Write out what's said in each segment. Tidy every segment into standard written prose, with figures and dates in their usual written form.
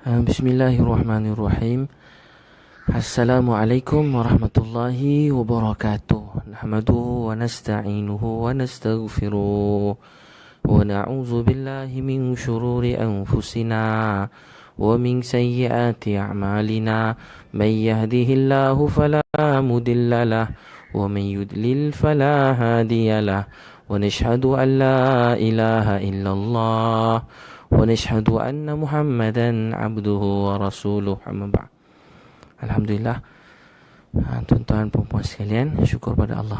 Bismillahirrahmanirrahim. Assalamualaikum warahmatullahi wabarakatuh. Nahmaduhu wa nasta'inuhu wa nastaghfiruh wa na'udzu billahi min syururi anfusina wa min sayyiati a'malina. May yahdihillahu fala mudilla lah wa man yudlil fala hadiyalah. Wa nashhadu an la ilaha illallah wa nashhadu anna Muhammadan abduhu wa rasuluh. Amma ba'd. Alhamdulillah, tuan-tuan puan-puan sekalian, syukur pada Allah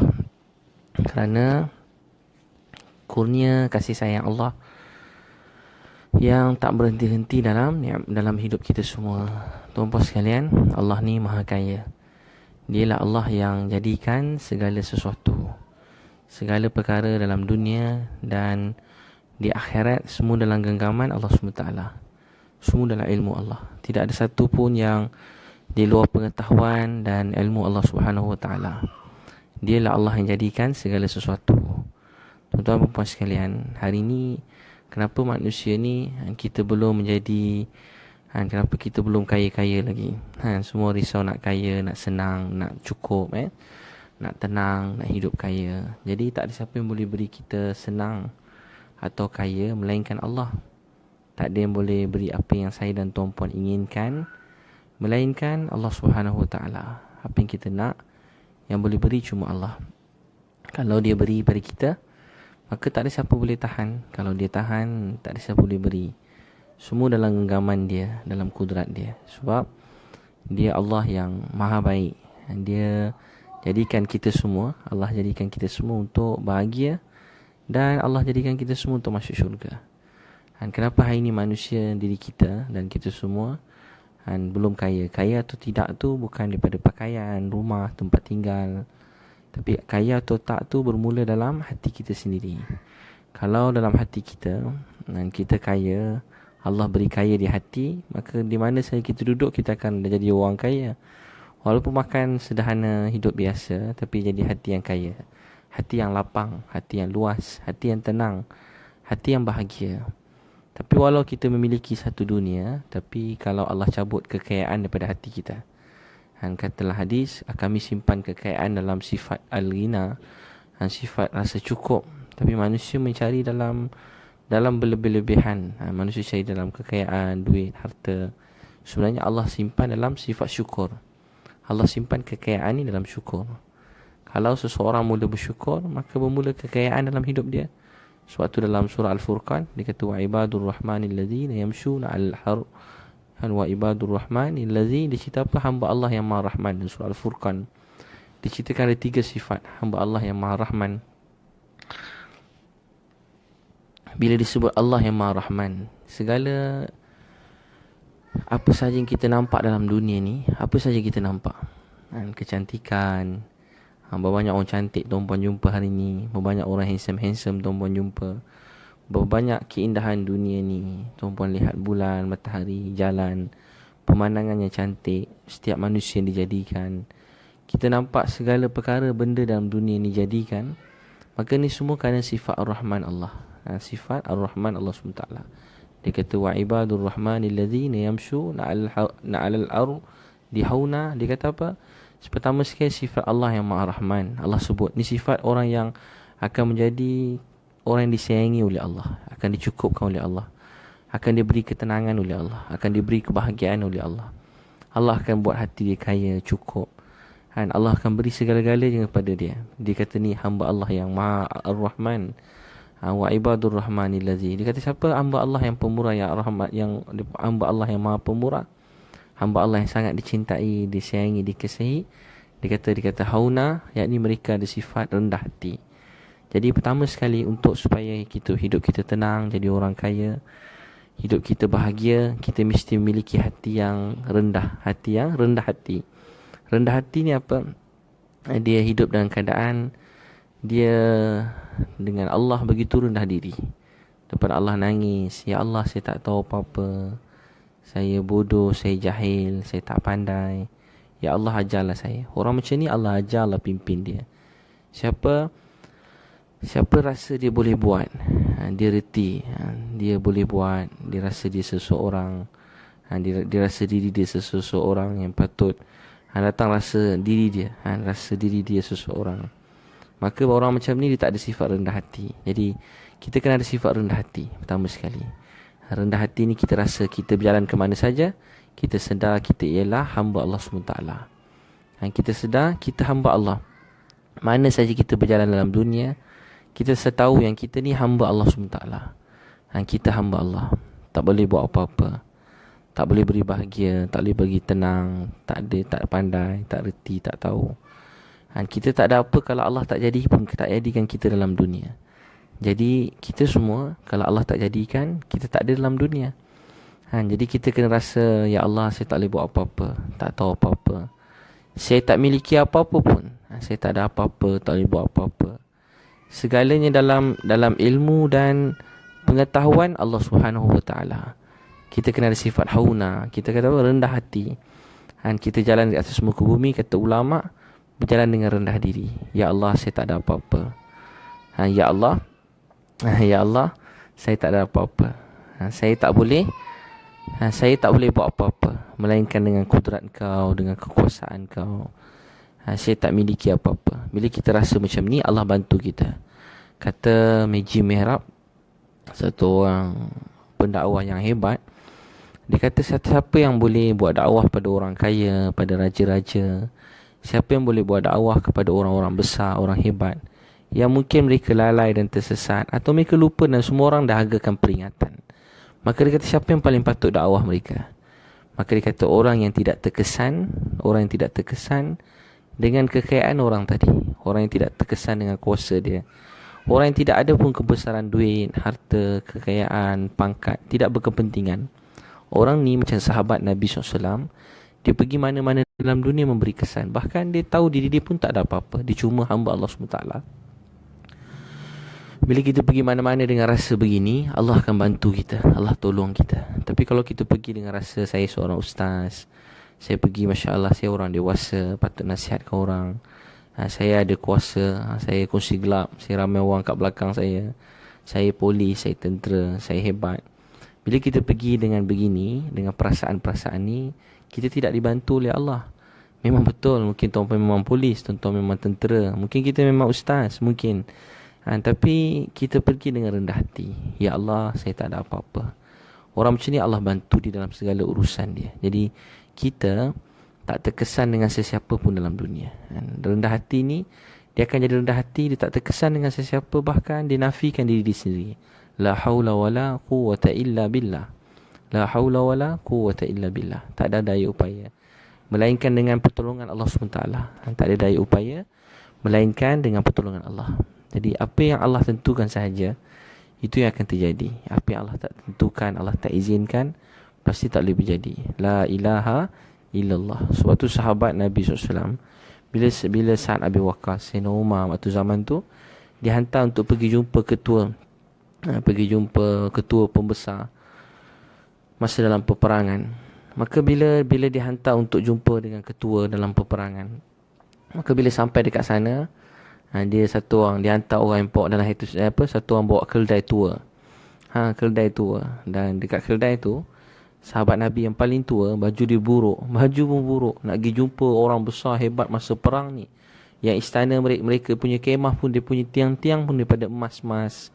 kerana kurnia kasih sayang Allah yang tak berhenti-henti dalam hidup kita semua. Tuan-puan sekalian, Allah ni Maha Kaya. Dialah Allah yang jadikan segala sesuatu, segala perkara dalam dunia dan di akhirat, semua dalam genggaman Allah SWT. Semua dalam ilmu Allah. Tidak ada satu pun yang di luar pengetahuan dan ilmu Allah SWT. Dialah Allah yang jadikan segala sesuatu. Tuan-tuan dan puan sekalian, hari ini kenapa manusia ni kita belum menjadi, kenapa kita belum kaya-kaya lagi? Semua risau nak kaya, nak senang, nak cukup, nak tenang, nak hidup kaya. Jadi tak ada siapa yang boleh beri kita senang atau kaya melainkan Allah. Tak ada yang boleh beri apa yang saya dan tuan-puan inginkan melainkan Allah SWT. Apa yang kita nak, yang boleh beri cuma Allah. Kalau dia beri pada kita, maka tak ada siapa boleh tahan. Kalau dia tahan, tak ada siapa boleh beri. Semua dalam genggaman dia, dalam kudrat dia. Sebab dia Allah yang maha baik. Dia jadikan kita semua, Allah jadikan kita semua untuk bahagia. Dan Allah jadikan kita semua untuk masuk syurga. Dan kenapa hari ini manusia, diri kita dan kita semua belum kaya? Kaya atau tidak tu bukan daripada pakaian, rumah, tempat tinggal. Tapi kaya atau tak tu bermula dalam hati kita sendiri. Kalau dalam hati kita dan kita kaya, Allah beri kaya di hati, maka di mana saja kita duduk kita akan jadi orang kaya. Walaupun makan sederhana, hidup biasa, tapi jadi hati yang kaya. Hati yang lapang, hati yang luas, hati yang tenang, hati yang bahagia. Tapi walau kita memiliki satu dunia, tapi kalau Allah cabut kekayaan daripada hati kita, katalah hadis, kami simpan kekayaan dalam sifat al-ghina, sifat rasa cukup. Tapi manusia mencari dalam berlebih-lebihan. Manusia cari dalam kekayaan, duit, harta. Sebenarnya Allah simpan dalam sifat syukur. Allah simpan kekayaan ini dalam syukur. Kalau seseorang mula bersyukur, maka bermula kekayaan dalam hidup dia. Sebab tu dalam surah Al-Furqan dia kata wa ibadur rahmanil ladzina yamshuna 'alal ardh, wa ibadur rahmanil ladzina, dicerita apa? Hamba Allah yang Maha Rahman. Dalam surah Al-Furqan diceritakan ada 3 sifat hamba Allah yang Maha Rahman. Bila disebut Allah yang Maha Rahman, segala apa saja yang kita nampak dalam dunia ni, apa saja kita nampak, kecantikan, banyak orang cantik tuan-puan jumpa hari ni, banyak orang handsome tuan-puan jumpa, banyak keindahan dunia ni. Tuan-puan lihat bulan, matahari, jalan, pemandangannya cantik, setiap manusia yang dijadikan. Kita nampak segala perkara benda dalam dunia ni jadikan. Maka ni semua kerana sifat Ar-Rahman Allah. Sifat Ar-Rahman Allah SWT. Dia kata wa ibadur rahmanil ladzina yamshuna 'alal ardh dihauna. Dia kata apa? Pertama sekali sifat Allah yang Maha Rahman. Allah sebut ni sifat orang yang akan menjadi orang yang disayangi oleh Allah, akan dicukupkan oleh Allah, akan diberi ketenangan oleh Allah, akan diberi kebahagiaan oleh Allah. Allah akan buat hati dia kaya, cukup, dan Allah akan beri segala-galanya kepada dia. Dia kata ni hamba Allah yang Maha Ar-Rahman. Wa ibadur rahmanil ladzi. Dia kata siapa hamba Allah yang pemurah, yang rahmat, yang hamba Allah yang Maha Pemurah, hamba Allah yang sangat dicintai, disayangi, dikasihi. Dia kata hauna, yakni mereka ada sifat rendah hati. Jadi pertama sekali untuk supaya hidup kita tenang, jadi orang kaya, hidup kita bahagia, kita mesti memiliki hati yang rendah, hati yang rendah hati. Rendah hati ni apa? Dia hidup dalam keadaan dia dengan Allah begitu rendah diri. Depan Allah nangis, ya Allah saya tak tahu apa-apa, saya bodoh, saya jahil, saya tak pandai. Ya Allah ajarlah saya. Orang macam ni Allah ajarlah, pimpin dia. Siapa rasa dia boleh buat, dia reti, dia boleh buat, dia rasa dia seseorang, Dia rasa diri dia seseorang yang patut datang rasa diri dia, rasa diri dia seseorang. Maka orang macam ni dia tak ada sifat rendah hati. Jadi kita kena ada sifat rendah hati pertama sekali. Rendah hati ni kita rasa kita berjalan ke mana saja, kita sedar kita ialah hamba Allah SWT. Kita sedar kita hamba Allah. Mana saja kita berjalan dalam dunia, kita setahu yang kita ni hamba Allah SWT. Kita hamba Allah. Tak boleh buat apa-apa. Tak boleh beri bahagia, tak boleh bagi tenang, tak pandai, tak reti, tak tahu. Kita tak ada apa kalau Allah tak jadi pun, tak jadikan kita dalam dunia. Jadi kita semua, kalau Allah tak jadikan, kita tak ada dalam dunia. Jadi kita kena rasa, ya Allah, saya tak boleh buat apa-apa, tak tahu apa-apa. Saya tak miliki apa-apa pun. Saya tak ada apa-apa, tak boleh buat apa-apa. Segalanya dalam ilmu dan pengetahuan Allah Subhanahu Wa Taala. Kita kena ada sifat hauna. Kita kata rendah hati. Kita jalan di atas muka bumi, kata ulama, berjalan dengan rendah diri. Ya Allah, saya tak ada apa-apa. Ya Allah, saya tak ada apa-apa. Saya tak boleh buat apa-apa melainkan dengan kudrat Kau, dengan kekuasaan Kau. Saya tak miliki apa-apa. Bila kita rasa macam ni, Allah bantu kita. Kata Meji Mihrab, satu orang pendakwah yang hebat, dia kata siapa yang boleh buat dakwah pada orang kaya, pada raja-raja, siapa yang boleh buat dakwah kepada orang-orang besar, orang hebat, yang mungkin mereka lalai dan tersesat, atau mereka lupa dan semua orang dah hargakan peringatan, maka dia kata siapa yang paling patut dakwah mereka? Maka dia kata orang yang tidak terkesan dengan kekayaan orang tadi, orang yang tidak terkesan dengan kuasa dia, orang yang tidak ada pun kebesaran duit, harta, kekayaan, pangkat, tidak berkepentingan. Orang ni macam sahabat Nabi SAW. Dia pergi mana-mana dalam dunia memberi kesan. Bahkan dia tahu diri dia pun tak ada apa-apa. Dia cuma hamba Allah SWT. Bila kita pergi mana-mana dengan rasa begini, Allah akan bantu kita, Allah tolong kita. Tapi kalau kita pergi dengan rasa saya seorang ustaz, saya pergi Masya Allah, saya orang dewasa, patut nasihatkan orang, saya ada kuasa, saya kongsi gelap, saya ramai orang kat belakang saya polis, saya tentera, saya hebat. Bila kita pergi dengan begini, dengan perasaan-perasaan ni, kita tidak dibantu oleh Allah. Memang betul, mungkin tuan-tuan memang polis, tuan-tuan memang tentera, mungkin kita memang ustaz, mungkin. Tapi kita pergi dengan rendah hati. Ya Allah, saya tak ada apa-apa. Orang macam ni Allah bantu di dalam segala urusan dia. Jadi kita tak terkesan dengan sesiapa pun dalam dunia. Rendah hati ni, dia akan jadi rendah hati, dia tak terkesan dengan sesiapa, bahkan dia nafikan diri dia sendiri. La haula wala quwwata illa billah. La haula wala quwwata illa billah. Tak ada daya upaya melainkan dengan pertolongan Allah SWT. Tak ada daya upaya melainkan dengan pertolongan Allah. Jadi apa yang Allah tentukan sahaja, itu yang akan terjadi. Apa yang Allah tak tentukan, Allah tak izinkan, pasti tak boleh berjadi. La ilaha illallah. Sebab tu sahabat Nabi SAW, bila Sa'ad Abi Waqqas, Sayyidina Umar waktu zaman tu, dihantar untuk pergi jumpa ketua pembesar masa dalam peperangan. Maka bila dihantar untuk jumpa dengan ketua dalam peperangan, maka bila sampai dekat sana, dia satu orang, dihantar orang yang bawa dalam satu orang bawa keldai tua. Keldai tua. Dan dekat keldai tu, sahabat Nabi yang paling tua, baju dia buruk, baju pun buruk, nak pergi jumpa orang besar hebat masa perang ni. Yang istana mereka punya kemah pun, dia punya tiang-tiang pun daripada emas-emas,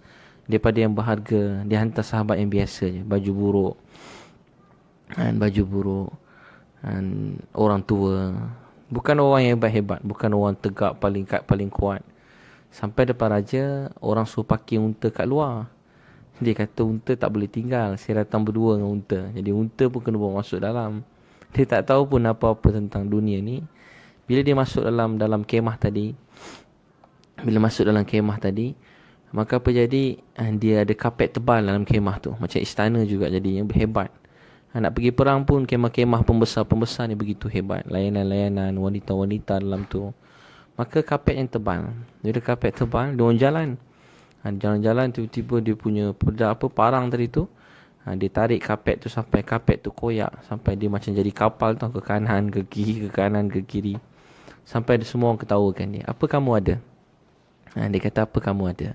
daripada yang berharga. Dia hantar sahabat yang biasa je, baju buruk, orang tua, bukan orang yang hebat-hebat, bukan orang tegak paling kuat. Sampai depan raja, orang suruh parking unta kat luar. Dia kata unta tak boleh tinggal, saya datang berdua dengan unta. Jadi unta pun kena bawa masuk dalam. Dia tak tahu pun apa-apa tentang dunia ni. Bila dia masuk dalam kemah tadi, maka apa jadi? Dia ada kapet tebal dalam kemah tu, macam istana juga jadinya, hebat. Nak pergi perang pun, kemah-kemah pembesar ni begitu hebat. Layanan-layanan, wanita-wanita dalam tu. Maka kapet yang tebal. Dia ada kapet tebal, dia orang jalan. Jalan-jalan, tiba-tiba dia punya parang tadi tu, dia tarik kapet tu sampai kapet tu koyak, sampai dia macam jadi kapal tau, ke kanan, ke kiri, ke kanan, ke kiri. Sampai semua orang ketawakan dia. Apa kamu ada? Dia kata, apa kamu ada?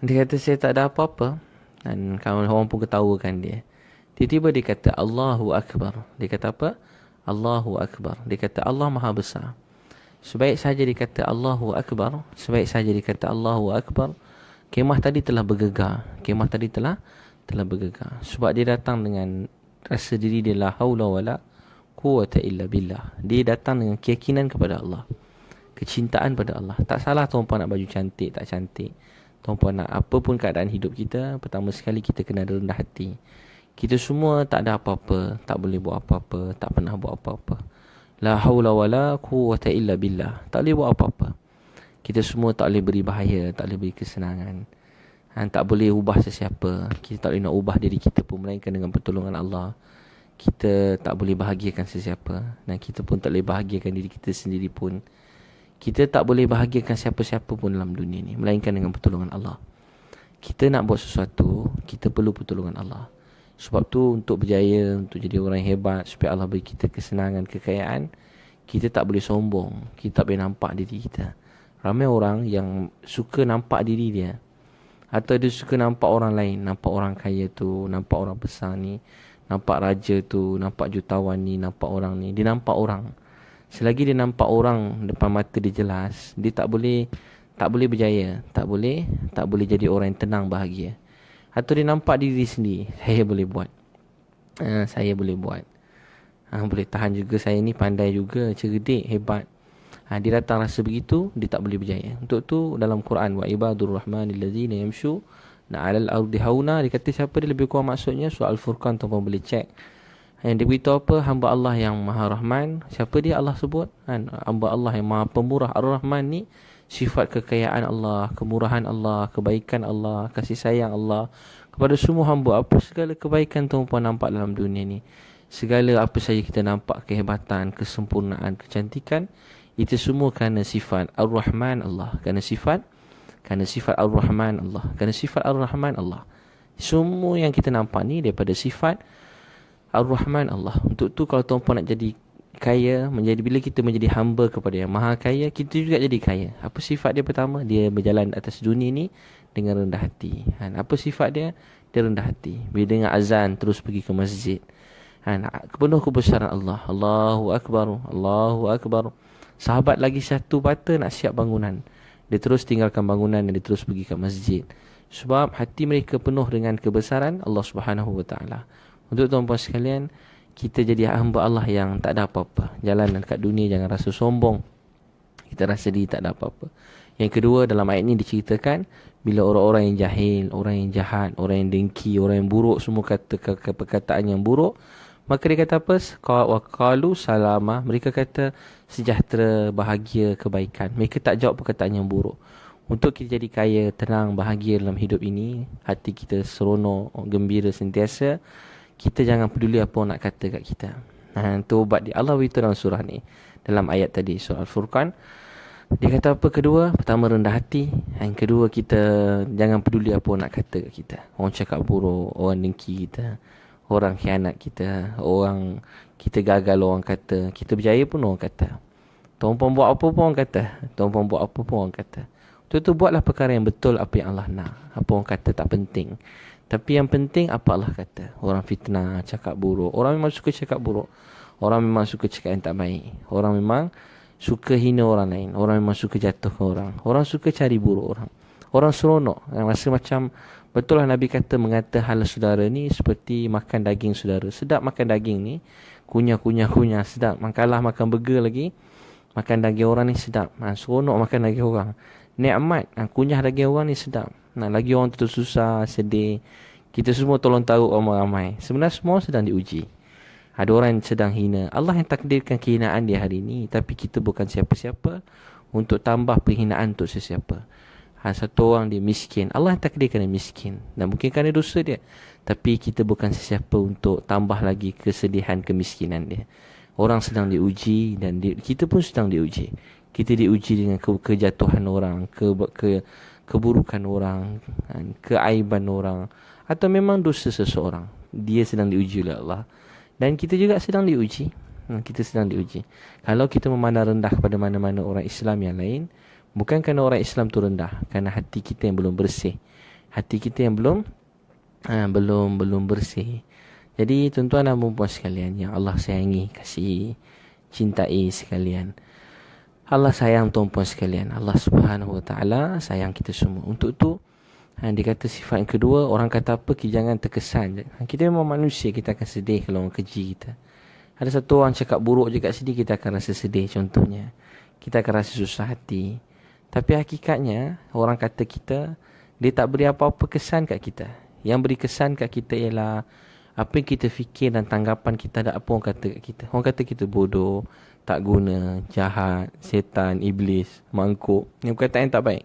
Dia kata, saya tak ada apa-apa. Dan kawan orang pun ketawakan dia. Tiba-tiba dia kata Allahu Akbar. Dia kata apa? Allahu Akbar. Dia kata Allah Maha Besar. Sebaik saja dia kata Allahu Akbar, sebaik saja dia kata Allahu Akbar, kemah tadi telah bergegar. Kemah tadi telah bergegar. Sebab dia datang dengan rasa diri dia la haula wala quwata illa billah. Dia datang dengan keyakinan kepada Allah, kecintaan pada Allah. Tak salah tuan-puan nak baju cantik, tak cantik. Tuan-puan nak apa pun keadaan hidup kita, pertama sekali kita kena rendah hati. Kita semua tak ada apa-apa, tak boleh buat apa-apa, tak pernah buat apa-apa. La haula wala quwwata illa billah. Tak boleh buat apa-apa. Kita semua tak boleh beri bahaya, tak boleh beri kesenangan. Tak boleh ubah sesiapa. Kita tak boleh nak ubah diri kita pun, melainkan dengan pertolongan Allah. Kita tak boleh bahagiakan sesiapa, dan kita pun tak boleh bahagiakan diri kita sendiri pun. Kita tak boleh bahagiakan siapa-siapa pun dalam dunia ni, melainkan dengan pertolongan Allah. Kita nak buat sesuatu, kita perlu pertolongan Allah. Sebab tu untuk berjaya, untuk jadi orang yang hebat, supaya Allah beri kita kesenangan, kekayaan, kita tak boleh sombong. Kita tak boleh nampak diri kita. Ramai orang yang suka nampak diri dia, atau dia suka nampak orang lain. Nampak orang kaya tu, nampak orang besar ni, nampak raja tu, nampak jutawan ni, nampak orang ni. Dia nampak orang. Selagi dia nampak orang depan mata dia jelas, dia tak boleh berjaya. Tak boleh jadi orang yang tenang, bahagia. Atau dia nampak diri sendiri, saya boleh buat, saya boleh buat, boleh tahan juga, saya ni pandai juga, cerdik, hebat. Dia datang rasa begitu, dia tak boleh berjaya. Untuk tu dalam Quran, wa ibadur rahmanil ladzina yamshu 'alal ardi hauna, dia kata siapa dia, lebih kurang maksudnya surah Al-Furqan, tuan-tuan boleh cek. Yang dia beritahu apa? Hamba Allah yang Maha Rahman. Siapa dia Allah sebut? Hamba Allah yang Maha Pemurah. Ar-Rahman ni sifat kekayaan Allah, kemurahan Allah, kebaikan Allah, kasih sayang Allah kepada semua hamba. Apa segala kebaikan tuan-puan nampak dalam dunia ni, segala apa saja kita nampak, kehebatan, kesempurnaan, kecantikan, itu semua kerana sifat Ar-Rahman Allah, kerana sifat Ar-Rahman Allah, kerana sifat Ar-Rahman Allah. Semua yang kita nampak ni daripada sifat Ar-Rahman Allah. Untuk tu kalau tuan-puan nak jadi kaya, bila kita menjadi hamba kepada yang Maha Kaya, kita juga jadi kaya. Apa sifat dia pertama? Dia berjalan atas dunia ni dengan rendah hati. Apa sifat dia? Dia rendah hati. Bila dengar azan, terus pergi ke masjid. Penuh kebesaran Allah. Allahu Akbar, Allahu Akbar. Sahabat lagi satu patah nak siap bangunan, dia terus tinggalkan bangunan dan dia terus pergi ke masjid. Sebab hati mereka penuh dengan kebesaran Allah Subhanahu Wa Taala. Untuk tuan-puan sekalian, kita jadi hamba Allah yang tak ada apa-apa. Jalan dekat dunia jangan rasa sombong, kita rasa diri tak ada apa-apa. Yang kedua, dalam ayat ini diceritakan bila orang-orang yang jahil, orang yang jahat, orang yang dengki, orang yang buruk, semua kata perkataan yang buruk, maka dia kata apa? Qalu salama. Mereka kata sejahtera, bahagia, kebaikan. Mereka tak jawab perkataan yang buruk. Untuk kita jadi kaya, tenang, bahagia dalam hidup ini, hati kita seronok, gembira sentiasa, kita jangan peduli apa orang nak kata kat kita. Itu obat dia. Allah beritahu dalam surah ni, dalam ayat tadi, surah Al-Furqan. Dia kata apa? Kedua, pertama rendah hati. Yang kedua, kita jangan peduli apa orang nak kata kat kita. Orang cakap buruk, orang dengki kita, orang khianat kita, orang kita gagal orang kata, kita berjaya pun orang kata. Tuan-puan buat apa pun orang kata. Tuan-puan buat apa pun orang kata. Tu buatlah perkara yang betul, apa yang Allah nak. Apa orang kata tak penting. Tapi yang penting apa Allah kata. Orang fitnah, cakap buruk. Orang memang suka cakap buruk. Orang memang suka cakap yang tak baik. Orang memang suka hina orang lain. Orang memang suka jatuhkan orang. Orang suka cari buruk orang. Orang seronok. Rasa macam, betul lah Nabi kata, mengata hal saudara ni seperti makan daging saudara. Sedap makan daging ni. Kunyah, sedap. Kalah makan burger lagi. Makan daging orang ni sedap. Seronok makan daging orang. Nikmat. Kunyah daging orang ni sedap. Lagi orang tu susah, sedih. Kita semua tolong tahu ramai-ramai. Sebenarnya semua sedang diuji. Ada orang yang sedang hina. Allah yang takdirkan kehinaan dia hari ini. Tapi kita bukan siapa-siapa untuk tambah penghinaan untuk sesiapa. Satu orang dia miskin, Allah yang takdirkan dia miskin, dan mungkin kerana dosa dia. Tapi kita bukan sesiapa untuk tambah lagi kesedihan, kemiskinan dia. Orang sedang diuji dan kita pun sedang diuji. Kita diuji dengan kejatuhan orang, keburukan orang, keaiban orang, atau memang dosa seseorang. Dia sedang diuji oleh Allah. Dan kita juga sedang diuji. Kita sedang diuji. Kalau kita memandang rendah kepada mana-mana orang Islam yang lain, bukan kerana orang Islam tu rendah, kerana hati kita yang belum bersih. Hati kita yang belum bersih. Jadi tuan-tuan dan puan sekalian yang Allah sayangi, kasih, cintai sekalian, Allah sayang tuan-puan sekalian. Allah Subhanahu Wa Taala sayang kita semua. Untuk tu dia kata sifat yang kedua, orang kata apa, kita jangan terkesan. Kita memang manusia, kita akan sedih kalau orang keji kita. Ada satu orang cakap buruk je kat sini, kita akan rasa sedih contohnya. Kita akan rasa susah hati. Tapi hakikatnya orang kata kita, dia tak beri apa-apa kesan kat kita. Yang beri kesan kat kita ialah apa yang kita fikir dan tanggapan kita. Ada apa orang kata kat kita. Orang kata kita bodoh, tak guna, jahat, setan, iblis, mangkuk. Yang perkataan yang tak baik.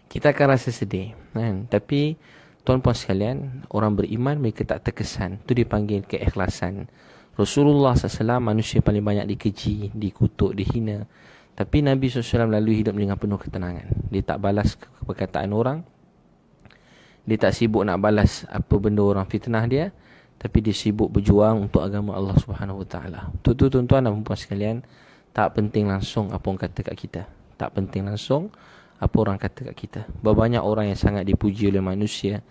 Kita akan rasa sedih kan? Tapi tuan-puan sekalian, orang beriman mereka tak terkesan. Itu dipanggil keikhlasan. Rasulullah SAW manusia paling banyak dikeji, dikutuk, dihina. Tapi Nabi SAW lalui hidup dengan penuh ketenangan. Dia tak balas perkataan orang. Dia tak sibuk nak balas apa benda orang fitnah dia. Tapi dia sibuk berjuang untuk agama Allah Subhanahu Wa Taala. Untuk tu tuan-tuan dan puan sekalian, tak penting langsung apa orang kata kat kita. Tak penting langsung apa orang kata kat kita. Banyak orang yang sangat dipuji oleh manusia,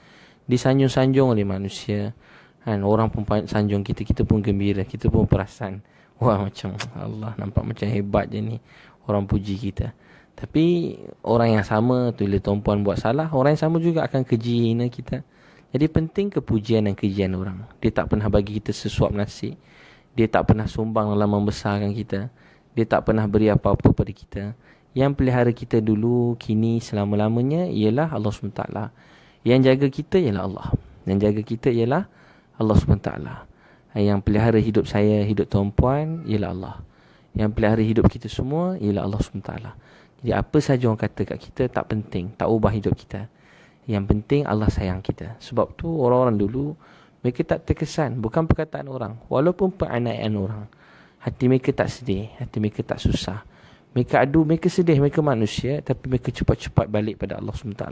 disanjung-sanjung oleh manusia kan. Orang pun sanjung kita, kita pun gembira, kita pun perasan, wah macam Allah, nampak macam hebat je ni, orang puji kita. Tapi orang yang sama tu, bila tuan-puan buat salah, orang yang sama juga akan keji, hina kita. Jadi penting kepujian dan kejian orang. Dia tak pernah bagi kita sesuap nasi, dia tak pernah sumbang dalam membesarkan kita, dia tak pernah beri apa-apa pada kita. Yang pelihara kita dulu, kini, selama-lamanya ialah Allah SWT. Yang jaga kita ialah Allah. Yang jaga kita ialah Allah SWT. Yang pelihara hidup saya, hidup tuan-puan ialah Allah. Yang pelihara hidup kita semua ialah Allah SWT. Jadi apa saja orang kata kat kita tak penting, tak ubah hidup kita. Yang penting Allah sayang kita. Sebab tu orang-orang dulu mereka tak terkesan, bukan perkataan orang, walaupun peranaian orang. Hati mereka tak sedih, hati mereka tak susah. Mereka adu, mereka sedih, mereka manusia, tapi mereka cepat-cepat balik pada Allah SWT.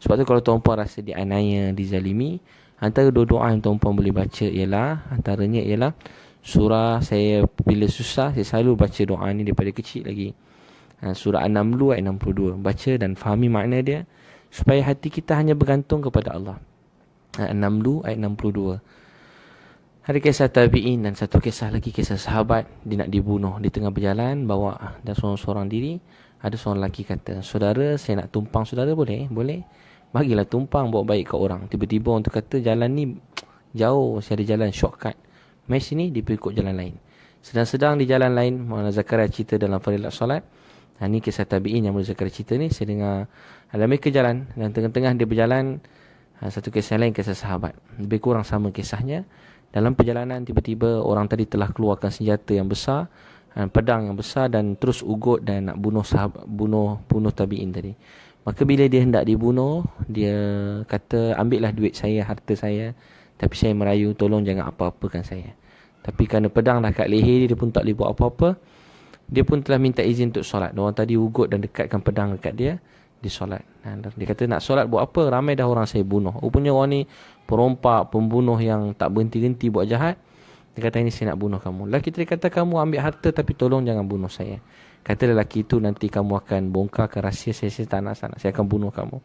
Sebab tu kalau tuan-puan rasa dianiaya, dizalimi, antara dua doa yang tuan-puan boleh baca ialah, antaranya ialah surah, saya bila susah, saya selalu baca doa ni daripada kecil lagi. Surah An-Naml ayat 62. Baca dan fahami makna dia, supaya hati kita hanya bergantung kepada Allah. An-Naml ayat 62. Ada kisah tabi'in dan satu kisah lagi, kisah sahabat. Dia nak dibunuh di tengah berjalan, bawa dan seorang-seorang diri. Ada seorang lelaki kata, saudara, saya nak tumpang saudara, boleh? Boleh. Bagilah tumpang, bawa baik ke orang. Tiba-tiba orang tu kata, jalan ni jauh, saya ada jalan shortcut. Mai sini, dia pergi ikut jalan lain. Sedang-sedang di jalan lain, Maulana Zakaria cerita dalam Fadilat Solat. Ni kisah tabi'in yang Maulana Zakaria cerita ni. Saya dengar, mereka jalan, dan tengah-tengah dia berjalan. Satu kisah lain, kisah sahabat. Lebih kurang sama kisahnya. Dalam perjalanan tiba-tiba orang tadi telah keluarkan senjata yang besar, pedang yang besar, dan terus ugut dan nak bunuh sahabat, bunuh tabi'in tadi. Maka bila dia hendak dibunuh, dia kata, ambillah duit saya, harta saya, tapi saya merayu, tolong jangan apa-apakan saya. Tapi kerana pedang dah kat leher dia pun tak boleh buat apa-apa. Dia pun telah minta izin untuk solat. Orang tadi ugut dan dekatkan pedang dekat dia, dia solat. Dia kata, nak solat buat apa? Ramai dah orang saya bunuh. Rupanya orang ni perompak, pembunuh yang tak berhenti-henti buat jahat. Dia kata, ini saya nak bunuh kamu. Lelaki tadi kata, kamu ambil harta tapi tolong jangan bunuh saya. Kata lelaki itu, nanti kamu akan bongkarkan rahsia saya tak nak sana. Saya akan bunuh kamu.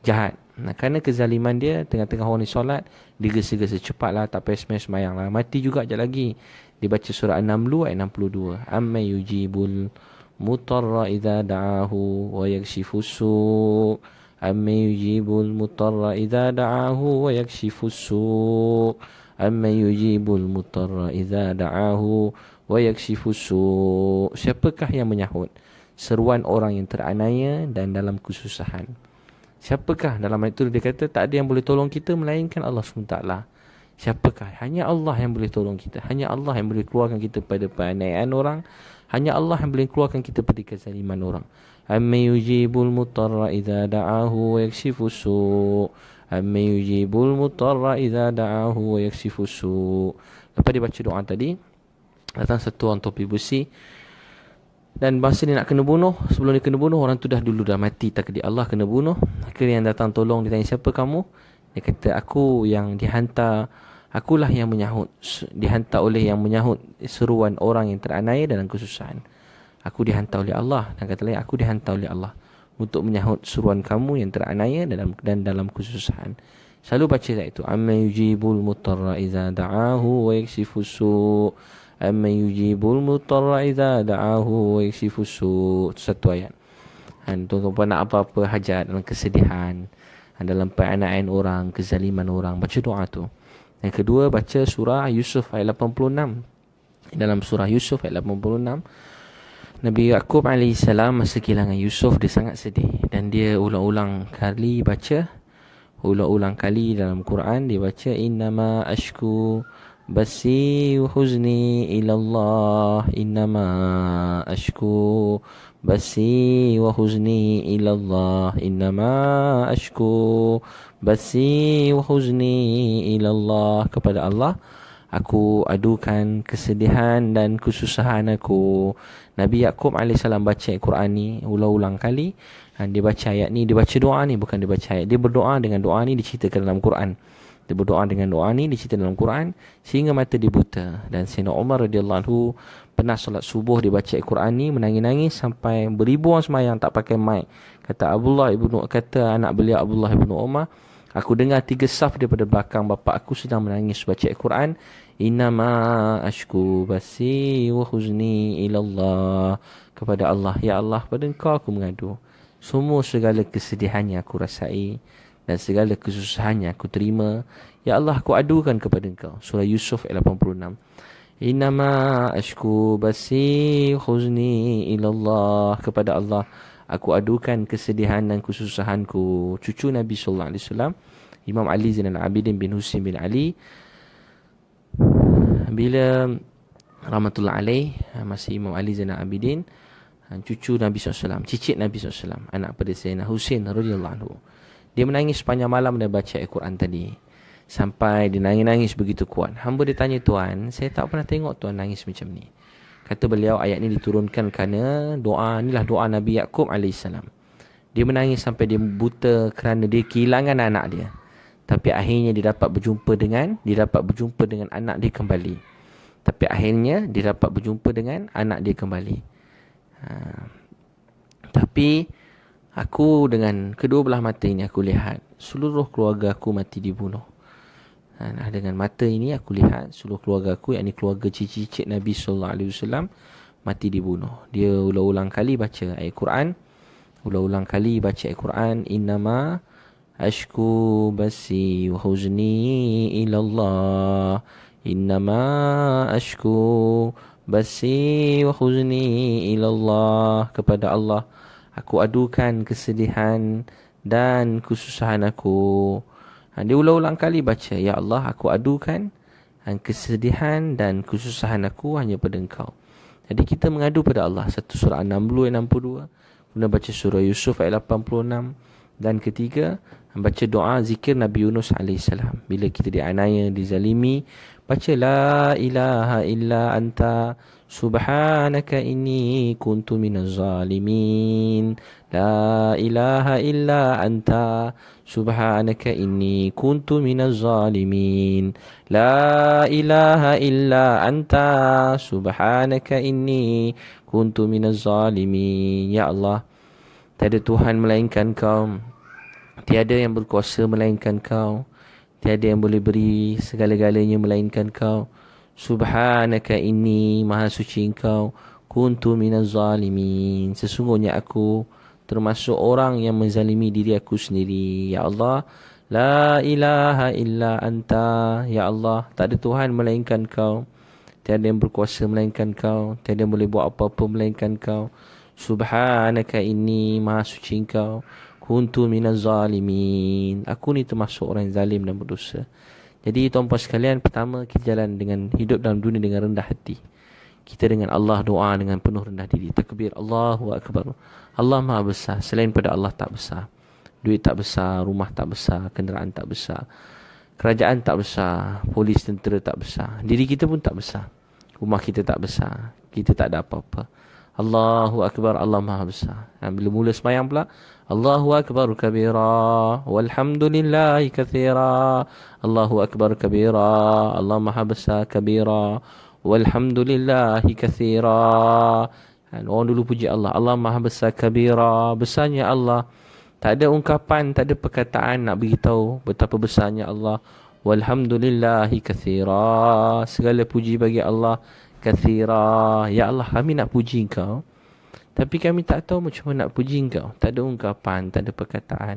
Jahat. Kerana kezaliman dia, tengah-tengah orang ni solat, dia gesa-gesa, cepatlah, tak payah semayang lah. Mati juga sekejap lagi. Dia baca surah An-Naml ayat 62. Amma yujibul mutarra idza da'ahu wa yakshifus su'. Amma yujibul mutarra idza da'ahu wa yakshifus su'. Amma yujibul mutarra idza da'ahu wa yakshifus su'. Siapakah yang menyahut seruan orang yang teraniaya dan dalam kesusahan? Siapakah? Dalam ayat itu dia kata, tak ada yang boleh tolong kita melainkan Allah SWT. Siapakah? Hanya Allah yang boleh tolong kita. Hanya Allah yang boleh keluarkan kita pada penganiayaan orang. Hanya Allah yang boleh keluarkan kita pada kezaliman orang. Amma yujibul mutarra idza da'ahu wa yakshifus su'. Amma yujibul mutarra idza da'ahu wa yakshifus su'. Lepas dia baca doa tadi, datang satu orang topi besi, dan masa dia nak kena bunuh, sebelum dia kena bunuh, orang tu dah mati, takdir Allah kena bunuh. Akhirnya yang datang tolong, dia tanya, siapa kamu? Dia kata, aku yang dihantar, akulah yang menyahut, dihantar oleh yang menyahut seruan orang yang teraniaya dalam kesusahan. Aku dihantar oleh Allah. Dan kata lain, aku dihantar oleh Allah untuk menyahut seruan kamu yang teraniaya dan dalam kesusahan. Selalu baca ayat itu. Amma yujibul mutarra idza da'ahu wa yakshifus su'. Amma yujibul mutarra idza da'ahu wa yakshifus su'. Itu satu ayat. Tuan-tuan nak apa-apa hajat dalam kesedihan, dalam penganiayaan orang, kezaliman orang, baca doa tu. Yang kedua, baca surah Yusuf ayat 86. Dalam surah Yusuf ayat 86, Nabi Yaqub AS masa kehilangan Yusuf, dia sangat sedih. Dan dia ulang-ulang kali dalam Quran, dia baca innama ashku basi wa huzni ilallah, innama ashku basi wa huzni ilallah, innama ashku basi wa huzni ilallah. Kepada Allah aku adukan kesedihan dan kesusahan aku. Nabi Yaqub AS baca Quran ni ulang-ulang kali. Dan dia baca ayat ni, dia baca doa ni, bukan dia baca ayat. Dia berdoa dengan doa ni diceritakan dalam Quran. Dia berdoa dengan doa ni diceritakan dalam Quran sehingga mata dia buta. Dan Sayyidina Umar radhiyallahu anhu pernah solat subuh dia baca Quran ni menangis-nangis sampai beribu orang sembahyang tak pakai mic. Kata anak beliau Abdullah ibnu Umar, aku dengar 3 saf daripada belakang bapa aku sedang menangis baca Quran. Innama ashku basi wa huzni ilallah. Kepada Allah, ya Allah, pada Engkau aku mengadu. Semua segala kesedihannya aku rasai dan segala kesusahannya aku terima. Ya Allah, aku adukan kepada Engkau. Surah Yusuf ayat 86. Innama ashku basi wa huzni ilallah. Kepada Allah aku adukan kesedihan dan kesusahanku. Cucu Nabi sallallahu alaihi wasallam, Imam Ali Zainal Abidin bin Husain bin Ali, bila rahmatullah alaih, masih Imam Ali Zainal Abidin, cucu Nabi SAW, cicit Nabi SAW, anak pada Sayyidina Husain radhiyallahu anhu, dia menangis sepanjang malam dan baca Al-Quran tadi. Sampai dia nangis-nangis begitu kuat. Hamba dia tanya, Tuan, saya tak pernah tengok Tuan nangis macam ni. Kata beliau, ayat ni diturunkan kerana doa, inilah doa Nabi Yaqub AS. Dia menangis sampai dia buta kerana dia kehilangan anak dia. Tapi akhirnya dia dapat berjumpa dengan anak dia kembali. Tapi aku dengan kedua belah mata ini aku lihat seluruh keluarga aku mati dibunuh. Dengan mata ini aku lihat seluruh keluarga aku, yakni keluarga cicit Nabi sallallahu alaihi wasallam, mati dibunuh. Dia ulang-ulang kali baca ayat Quran. Innama ashku basi wa huzni ilallah. Innama ashku basi wa huzni ilallah. Kepada Allah aku adukan kesedihan dan kesusahan aku. Dia ulang-ulang kali baca, ya Allah, aku adukan kesedihan dan kesusahan aku hanya pada Engkau. Jadi kita mengadu pada Allah. Satu surah 60 ayat 62, kemudian baca surah Yusuf ayat 86, dan ketiga baca doa zikir Nabi Yunus AS. Bila kita dianiaya, dizalimi, baca la ilaha illa anta subhanaka inni kuntu minaz zalimin. La ilaha illa anta subhanaka inni kuntu minaz zalimin. La ilaha illa anta subhanaka inni kuntu minaz zalimin. Ya Allah, tiada Tuhan melainkan Kau, tiada yang berkuasa melainkan Kau, tiada yang boleh beri segala-galanya melainkan Kau. Subhanaka inni, maha suci Engkau, kuntu minaz zalimin, sesungguhnya aku termasuk orang yang menzalimi diri aku sendiri. Ya Allah, la ilaha illa anta, ya Allah, tak ada Tuhan melainkan Kau, tiada yang berkuasa melainkan Kau, tiada yang boleh buat apa-apa melainkan Kau. Subhanaka inni, maha suci Engkau, kuntu minaz zalimin, aku ni termasuk orang yang zalim dan berdosa. Jadi tuan-puan sekalian, pertama kita jalan dengan hidup dalam dunia dengan rendah hati. Kita dengan Allah doa dengan penuh rendah diri. Takbir, Allahu Akbar. Allah Maha Besar. Selain pada Allah tak besar. Duit tak besar, rumah tak besar, kenderaan tak besar, kerajaan tak besar, polis tentera tak besar, diri kita pun tak besar, rumah kita tak besar, kita tak ada apa-apa. Allahu Akbar, Allah Maha Besar. Bila mula sembahyang pula, Allahu Akbar kabira walhamdulillahi kathira. Allahu Akbar kabira, Allah Maha Besar kabira, walhamdulillahi kathira. Orang dulu puji Allah, Allah Maha Besar kabira, besarnya Allah Tak ada ungkapan, tak ada perkataan nak beritahu betapa besarnya Allah. Walhamdulillahi kathira. Segala puji bagi Allah kathira. Ya Allah, kami nak puji Engkau, tapi kami tak tahu macam mana nak puji Engkau. Tak ada ungkapan, tak ada perkataan.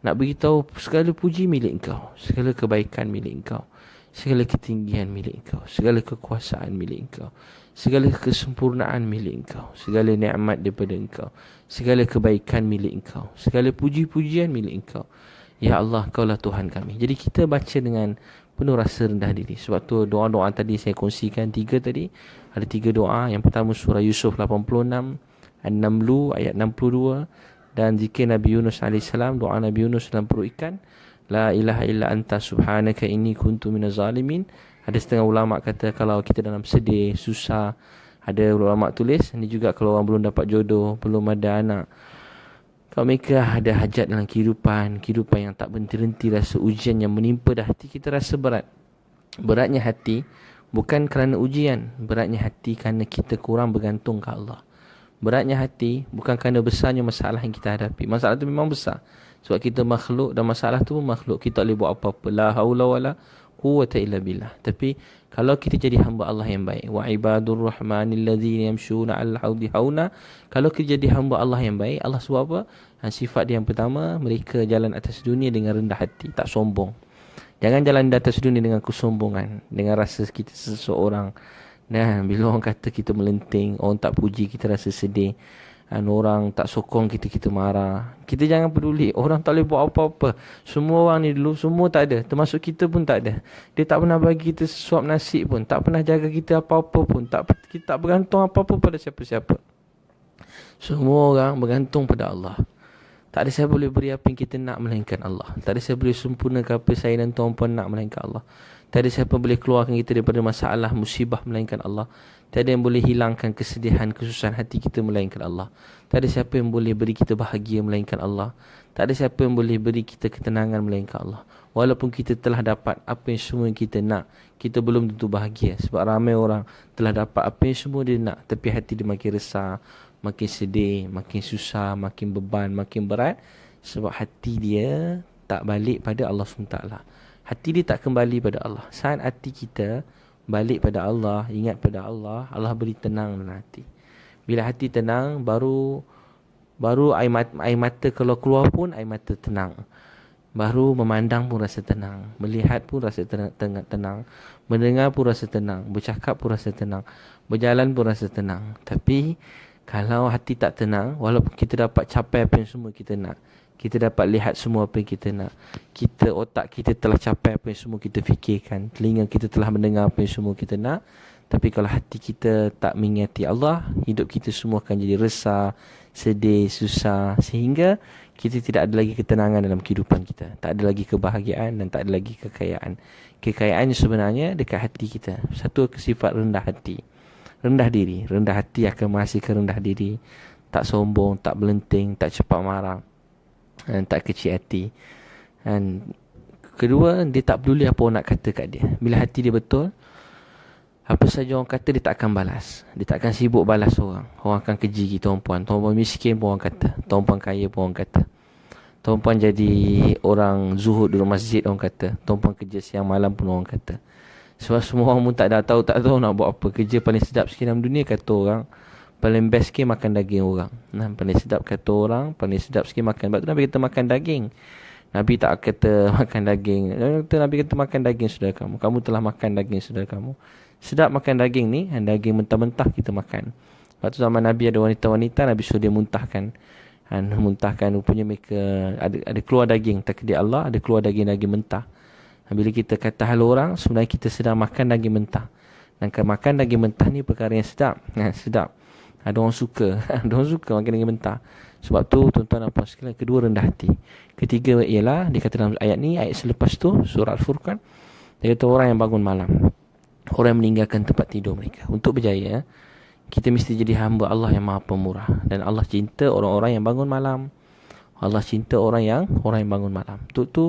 Nak beritahu segala puji milik Engkau, segala kebaikan milik Engkau, segala ketinggian milik Engkau, segala kekuasaan milik Engkau, segala kesempurnaan milik Engkau, segala nikmat daripada Engkau, segala kebaikan milik Engkau, segala puji-pujian milik Engkau. Ya Allah, Kaulah Tuhan kami. Jadi kita baca dengan penuh rasa rendah diri. Sebab tu doa-doa tadi saya kongsikan 3 tadi. Ada 3 doa. Yang pertama surah Yusuf 86, An-Namlu ayat 62, dan zikir Nabi Yunus AS, doa Nabi Yunus dalam perut ikan, La ilaha illa anta subhanaka inni kuntu minaz zalimin. Ada setengah ulama kata kalau kita dalam sedih, susah, ada ulama tulis ni juga kalau orang belum dapat jodoh, belum ada anak, kalau mereka ada hajat dalam kehidupan yang tak berhenti-henti, rasa ujian yang menimpa dah hati kita rasa berat. Beratnya hati bukan kerana ujian, beratnya hati kerana kita kurang bergantung ke Allah. Beratnya hati bukan kerana besarnya masalah yang kita hadapi. Masalah tu memang besar, sebab kita makhluk dan masalah tu pun makhluk. Kita tak boleh buat apa-apa. La haula wala quwwata illa billah. Tapi kalau kita jadi hamba Allah yang baik, wa ibadur rahmanil ladzina yamshuna 'alal haudi hauna, kalau kita jadi hamba Allah yang baik, Allah sebab apa? Sifat dia yang pertama, mereka jalan atas dunia dengan rendah hati, tak sombong. Jangan jalan di atas dunia dengan kesombongan, dengan rasa kita seseorang. Nah, bila orang kata kita melenting, orang tak puji kita rasa sedih, orang tak sokong kita, kita marah. Kita jangan peduli. Orang tak boleh buat apa-apa. Semua orang ni dulu, semua tak ada. Termasuk kita pun tak ada. Dia tak pernah bagi kita sesuap nasi pun. Tak pernah jaga kita apa-apa pun. Kita tak bergantung apa-apa pada siapa-siapa. Semua orang bergantung pada Allah. Tak ada siapa boleh beri apa yang kita nak melainkan Allah. Tak ada siapa boleh sempurnakan apa saya dan tuan puan nak melainkan Allah. Tak ada siapa boleh keluarkan kita daripada masalah, musibah melainkan Allah. Tak ada yang boleh hilangkan kesedihan, kesusahan hati kita melainkan Allah. Tak ada siapa yang boleh beri kita bahagia melainkan Allah. Tak ada siapa yang boleh beri kita ketenangan melainkan Allah. Walaupun kita telah dapat apa yang semua yang kita nak, kita belum tentu bahagia. Sebab ramai orang telah dapat apa yang semua dia nak, tapi hati dia makin resah, makin sedih, makin susah, makin beban, makin berat. Sebab hati dia tak balik pada Allah SWT. Hati dia tak kembali pada Allah. Saat hati kita balik pada Allah, ingat pada Allah, Allah beri tenang dalam hati. Bila hati tenang, baru air mata kalau keluar pun air mata tenang. Baru memandang pun rasa tenang, melihat pun rasa tenang, mendengar pun rasa tenang, bercakap pun rasa tenang, berjalan pun rasa tenang. Tapi kalau hati tak tenang, walaupun kita dapat capai apa yang semua kita nak, kita dapat lihat semua apa yang kita nak, otak kita telah capai apa yang semua kita fikirkan, telinga kita telah mendengar apa yang semua kita nak, tapi kalau hati kita tak mengingati Allah, hidup kita semua akan jadi resah, sedih, susah, sehingga kita tidak ada lagi ketenangan dalam kehidupan kita. Tak ada lagi kebahagiaan dan tak ada lagi kekayaan. Kekayaan sebenarnya dekat hati kita. Satu sifat rendah hati, rendah diri. Rendah hati akan menghasilkan rendah diri, tak sombong, tak melenting, tak cepat marah, dan tak kecil hati. Dan kedua, dia tak peduli apa orang nak kata kat dia. Bila hati dia betul, apa saja orang kata dia tak akan balas. Dia tak akan sibuk balas orang. Orang akan keji kita, tuan puan miskin pun orang kata, tuan puan kaya pun orang kata, tuan puan jadi orang zuhud duduk masjid orang kata, tuan puan kerja siang malam pun orang kata. Sebab semua orang pun tak tahu nak buat apa. Kerja paling sedap sikit dalam dunia kata orang, paling best sikit makan daging orang. Paling sedap kata orang, paling sedap sikit makan. Sebab tu Nabi kata makan daging. Nabi tak kata makan daging. Nabi kata makan daging saudara kamu. Kamu telah makan daging saudara kamu. Sedap makan daging ni, daging mentah-mentah kita makan. Sebab tu zaman Nabi ada wanita-wanita, Nabi suruh dia muntahkan. Muntahkan, rupanya mereka ada keluar daging. Takdir Allah, ada keluar daging-daging mentah. Bila kita kata hal orang, sebenarnya kita sedang makan daging mentah. Dan makan daging mentah ni perkara yang sedap. Sedap. Ada orang suka. Ada orang suka makan daging mentah. Sebab tu tuan-tuan dan puan sekalian, kedua rendah hati. Ketiga ialah, dia kata dalam ayat ni, ayat selepas tu, surah Al-Furqan, dia kata orang yang bangun malam, orang yang meninggalkan tempat tidur mereka. Untuk berjaya, kita mesti jadi hamba Allah yang maha pemurah. Dan Allah cinta orang-orang yang bangun malam. Allah cinta orang yang bangun malam. Untuk tu,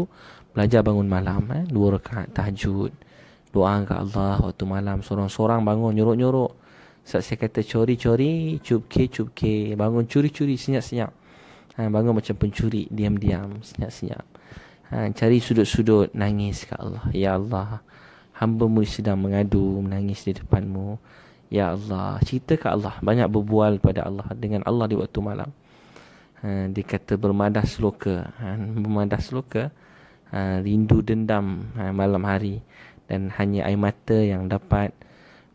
belajar bangun malam. 2 rakaat tahajud. Doa ke Allah waktu malam. Sorang-sorang bangun, nyorok-nyorok. Saat saya kata cori-cori, cupke, bangun curi-curi, senyap-senyap. Bangun macam pencuri, diam-diam, senyap-senyap. Cari sudut-sudut, nangis ke Allah. Ya Allah, hamba-Mu sedang mengadu, menangis di depan-Mu. Ya Allah, cerita ke Allah, banyak berbual pada Allah, dengan Allah di waktu malam. Dia kata bermadah sloka, bermadah sloka, rindu dendam malam hari, dan hanya air mata yang dapat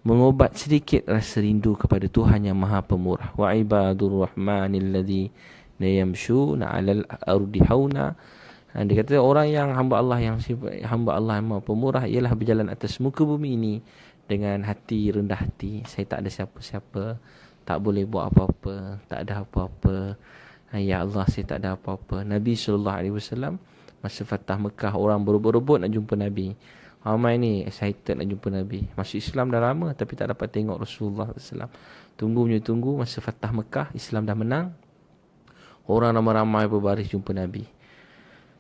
mengobat sedikit rasa rindu kepada Tuhan yang Maha Pemurah. Wa ibadur rahmanil ladzina yamshuna 'alal ardi hauna. Dia kata orang yang hamba Allah yang Maha Pemurah ialah berjalan atas muka bumi ini dengan hati rendah hati. Saya tak ada siapa-siapa, tak boleh buat apa-apa, tak ada apa-apa. Ya Allah, saya tak ada apa-apa. Nabi SAW masa Fatah Mekah, orang berebut-rebut nak jumpa Nabi. Ramai ni excited nak jumpa Nabi. Masuk Islam dah lama tapi tak dapat tengok Rasulullah SAW. Tunggu masa Fatah Mekah, Islam dah menang. Orang ramai-ramai berbaris jumpa Nabi.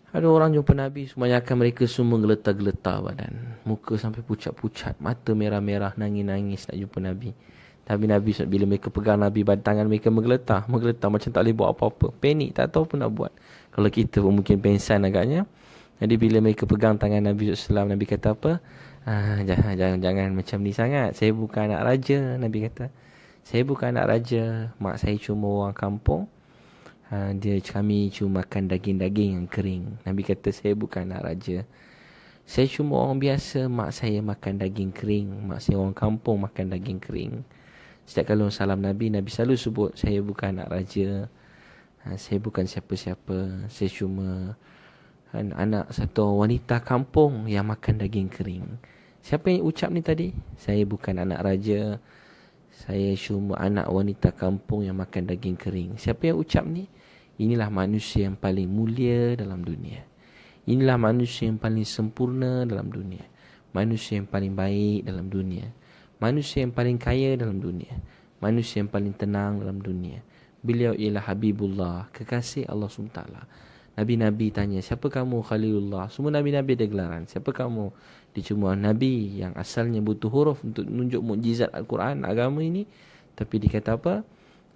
Ada orang jumpa Nabi, kebanyakan mereka semua geletar-geletar badan. Muka sampai pucat-pucat, mata merah-merah, nangis-nangis nak jumpa Nabi. Tapi Nabi, bila mereka pegang Nabi, tangan mereka menggeletar macam tak boleh buat apa-apa. Panik, tak tahu apa nak buat. Kalau kita pun mungkin pengsan agaknya. Jadi bila mereka pegang tangan Nabi SAW, Nabi kata apa? Jangan macam ni sangat. Saya bukan anak raja, Nabi kata. Saya bukan anak raja, mak saya cuma orang kampung. Kami cuma makan daging-daging yang kering. Nabi kata saya bukan anak raja, saya cuma orang biasa. Mak saya makan daging kering, mak saya orang kampung makan daging kering. Setiap kali salam Nabi, Nabi selalu sebut saya bukan anak raja, saya bukan siapa-siapa, saya cuma anak satu wanita kampung yang makan daging kering. Siapa yang ucap ni tadi? Saya bukan anak raja, saya cuma anak wanita kampung yang makan daging kering. Siapa yang ucap ni? Inilah manusia yang paling mulia dalam dunia. Inilah manusia yang paling sempurna dalam dunia. Manusia yang paling baik dalam dunia. Manusia yang paling kaya dalam dunia. Manusia yang paling tenang dalam dunia. Beliau ialah Habibullah, kekasih Allah SWT. Nabi-Nabi tanya, siapa kamu? Khalilullah. Semua Nabi-Nabi ada gelaran. Siapa kamu? Dia cuma Nabi yang asalnya butuh huruf untuk menunjuk mukjizat Al-Quran, agama ini. Tapi dia kata apa?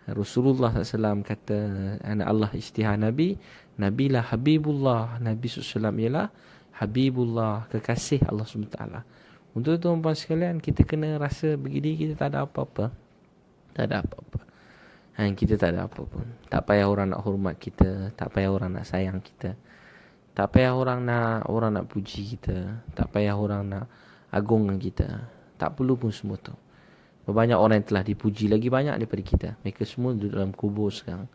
Rasulullah SAW kata, anak Allah istihar Nabi. Nabilah Habibullah. Nabi SAW ialah Habibullah, kekasih Allah SWT. Untuk tuan-tuan sekalian, kita kena rasa begini, kita tak ada apa-apa. Tak ada apa-apa. Kita tak ada apa pun. Tak payah orang nak hormat kita, tak payah orang nak sayang kita, tak payah orang nak puji kita, tak payah orang nak agungkan kita. Tak perlu pun semua tu. Banyak orang yang telah dipuji lagi banyak daripada kita. Mereka semua duduk dalam kubur sekarang.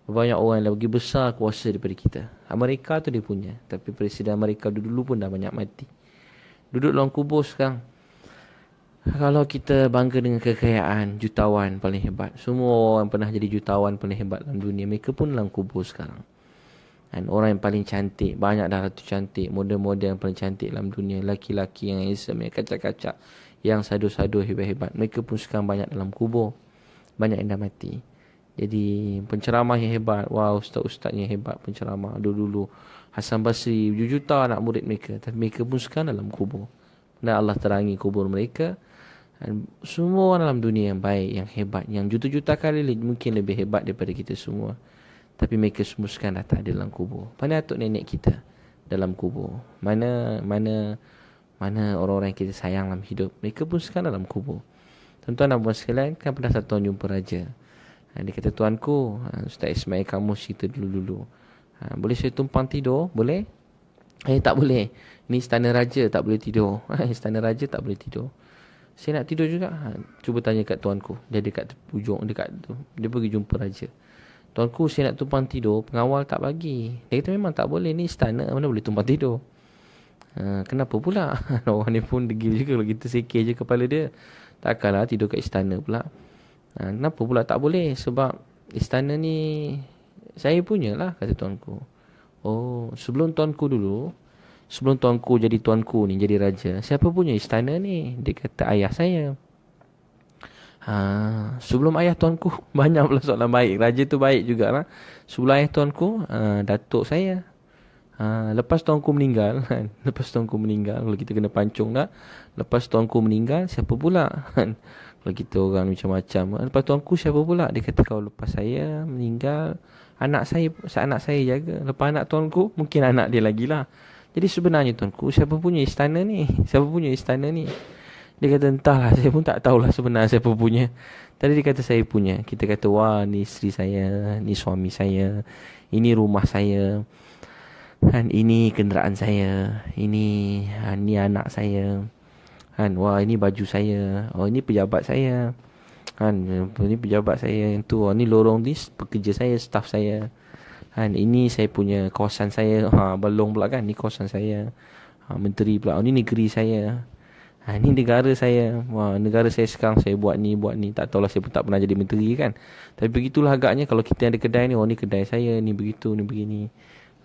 Banyak orang yang lagi besar kuasa daripada kita. Amerika tu dia punya, tapi Presiden Amerika dulu pun dah banyak mati. Duduk dalam kubur sekarang. Kalau kita bangga dengan kekayaan, jutawan paling hebat. Semua orang pernah jadi jutawan paling hebat dalam dunia, mereka pun dalam kubur sekarang. Dan orang yang paling cantik, banyak dah ratu cantik, model-model yang paling cantik dalam dunia, laki-laki yang handsome, yang kacak-kacak, yang sadu-sadu hebat-hebat, mereka pun sekarang banyak dalam kubur. Banyak yang dah mati. Jadi penceramah yang hebat, wow, ustaz-ustaz yang hebat penceramah dulu-dulu, Hasan Basri, juta anak murid mereka, tapi mereka pun sekarang dalam kubur. Dan Allah terangi kubur mereka. Dan semua orang dalam dunia yang baik, yang hebat, yang juta-juta kali mungkin lebih hebat daripada kita semua, tapi mereka semua sekarang dah tak ada dalam kubur. Mana atuk nenek kita dalam kubur? Mana orang-orang yang kita sayang dalam hidup? Mereka pun sekarang dalam kubur. Tuan-tuan dan puan sekalian, kan pernah satu orang jumpa raja. Dia kata, tuanku, Ustaz Ismail Kamus cerita dulu-dulu, boleh saya tumpang tidur? Boleh? Tak boleh. Ni istana raja, tak boleh tidur. Istana raja tak boleh tidur. Saya nak tidur juga. Cuba tanya kat tuanku. Dia dekat ujung, dekat tu. Dia pergi jumpa raja. Tuanku, saya nak tumpang tidur, pengawal tak bagi. Dia kata memang tak boleh, ni istana, mana boleh tumpang tidur. Kenapa pula? Orang ni pun degil juga. Kalau kita sekir je kepala dia, takkanlah tidur kat istana pula. Kenapa pula tak boleh? Sebab istana ni saya punya lah, kata tuanku. Oh, sebelum tuanku jadi tuanku ni, jadi raja, siapa punya istana ni? Dia kata ayah saya. Sebelum ayah tuanku, banyak pula soalan baik. Raja tu baik jugalah. Sebelum ayah tuanku, datuk saya. Lepas tuanku meninggal, kalau kita kena pancung dah. Lepas tuanku meninggal, siapa pula? Kalau kita orang macam-macam, lepas tuanku siapa pula? Dia kata, kalau lepas saya meninggal, Anak saya jaga. Lepas anak tuanku, mungkin anak dia lagi lah. Jadi sebenarnya tuanku, siapa punya istana ni? Siapa punya istana ni? Dia kata, entahlah, saya pun tak tahulah sebenarnya siapa punya. Tadi dia kata saya punya. Kita kata, wah, ni isteri saya, ni suami saya, ini rumah saya, kan, ini kenderaan saya, ni anak saya, kan, wah, ini baju saya, oh, ini pejabat saya, kan, ini pejabat saya yang tu, oh, ni lorong ni pekerja saya, staff saya, kan, ini saya punya kawasan saya, balong pula kan, ni kawasan saya, menteri pula, oh, ni negeri saya, ni negara saya. Wah, negara saya sekarang saya buat ni. Tak tahulah, saya pun tak pernah jadi menteri kan. Tapi begitulah agaknya kalau kita ada kedai ni. Oh, ni kedai saya, ni begitu, ni begini.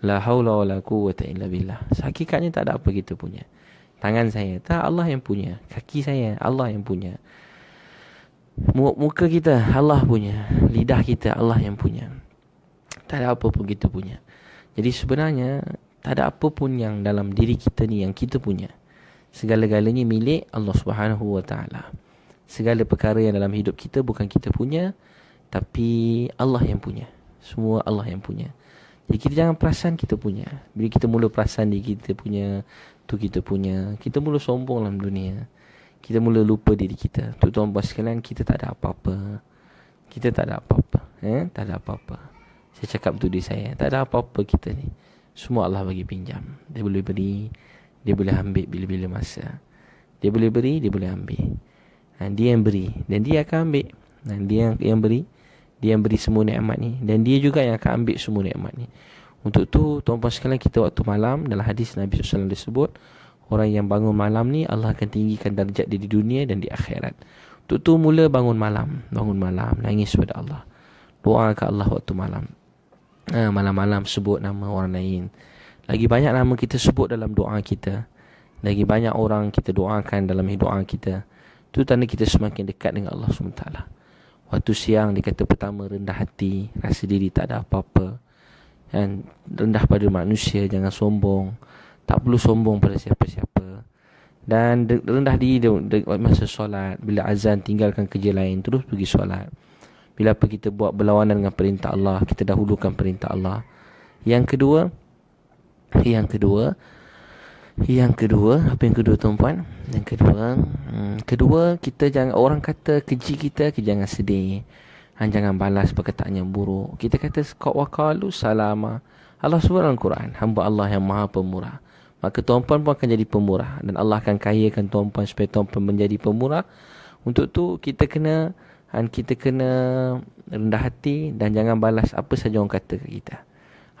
La haula wala quwwata illa billah. Hakikatnya tak ada apa kita punya. Tangan saya, tak, Allah yang punya. Kaki saya, Allah yang punya. Muka kita, Allah punya. Lidah kita, Allah yang punya. Tak ada apa pun kita punya. Jadi sebenarnya tak ada apa pun yang dalam diri kita ni yang kita punya. Segala-galanya milik Allah Subhanahu wa ta'ala. Segala perkara yang dalam hidup kita bukan kita punya, tapi Allah yang punya. Semua Allah yang punya. Jadi kita jangan perasan kita punya. Bila kita mula perasan diri kita punya, tu kita punya, kita mula sombong dalam dunia. Kita mula lupa diri kita. Tuan-tuan sekalian, kita tak ada apa-apa. Kita tak ada apa-apa. Tak ada apa-apa. Saya cakap tu diri saya, tak ada apa-apa kita ni. Semua Allah bagi pinjam. Dia boleh beri, dia boleh ambil bila-bila masa. Dia boleh beri, dia boleh ambil. Dia yang beri dan dia akan ambil. Dan dia yang beri, dia yang beri semua nikmat ni. Dan dia juga yang akan ambil semua nikmat ni. Untuk tu, tuan-tuan sekalian, kita waktu malam, dalam hadis Nabi SAW disebut, orang yang bangun malam ni, Allah akan tinggikan darjat dia di dunia dan di akhirat. Untuk tu, mula bangun malam. Bangun malam, nangis pada Allah. Doa ke Allah waktu malam. Malam-malam sebut nama orang lain. Lagi banyak nama kita sebut dalam doa kita. Lagi banyak orang kita doakan dalam doa kita. Itu tanda kita semakin dekat dengan Allah SWT. Waktu siang dia kata pertama, rendah hati, rasa diri tak ada apa-apa. Dan rendah pada manusia, jangan sombong. Tak perlu sombong pada siapa-siapa. Dan rendah diri masa solat. Bila azan, tinggalkan kerja lain, terus pergi solat. Bila apa kita buat berlawanan dengan perintah Allah, kita dahulukan perintah Allah. Yang kedua, apa yang kedua, tuan-puan? Yang kedua, kita jangan, orang kata keji kita jangan sedih. Jangan balas perkataan yang buruk. Kita kata waqalu salama. Allah sebut dalam Quran, hamba Allah yang Maha Pemurah. Maka tuan-puan pun akan jadi pemurah, dan Allah akan kayakan tuan-puan supaya tuan-puan menjadi pemurah. Untuk tu kita kena rendah hati dan jangan balas apa saja orang kata ke kita.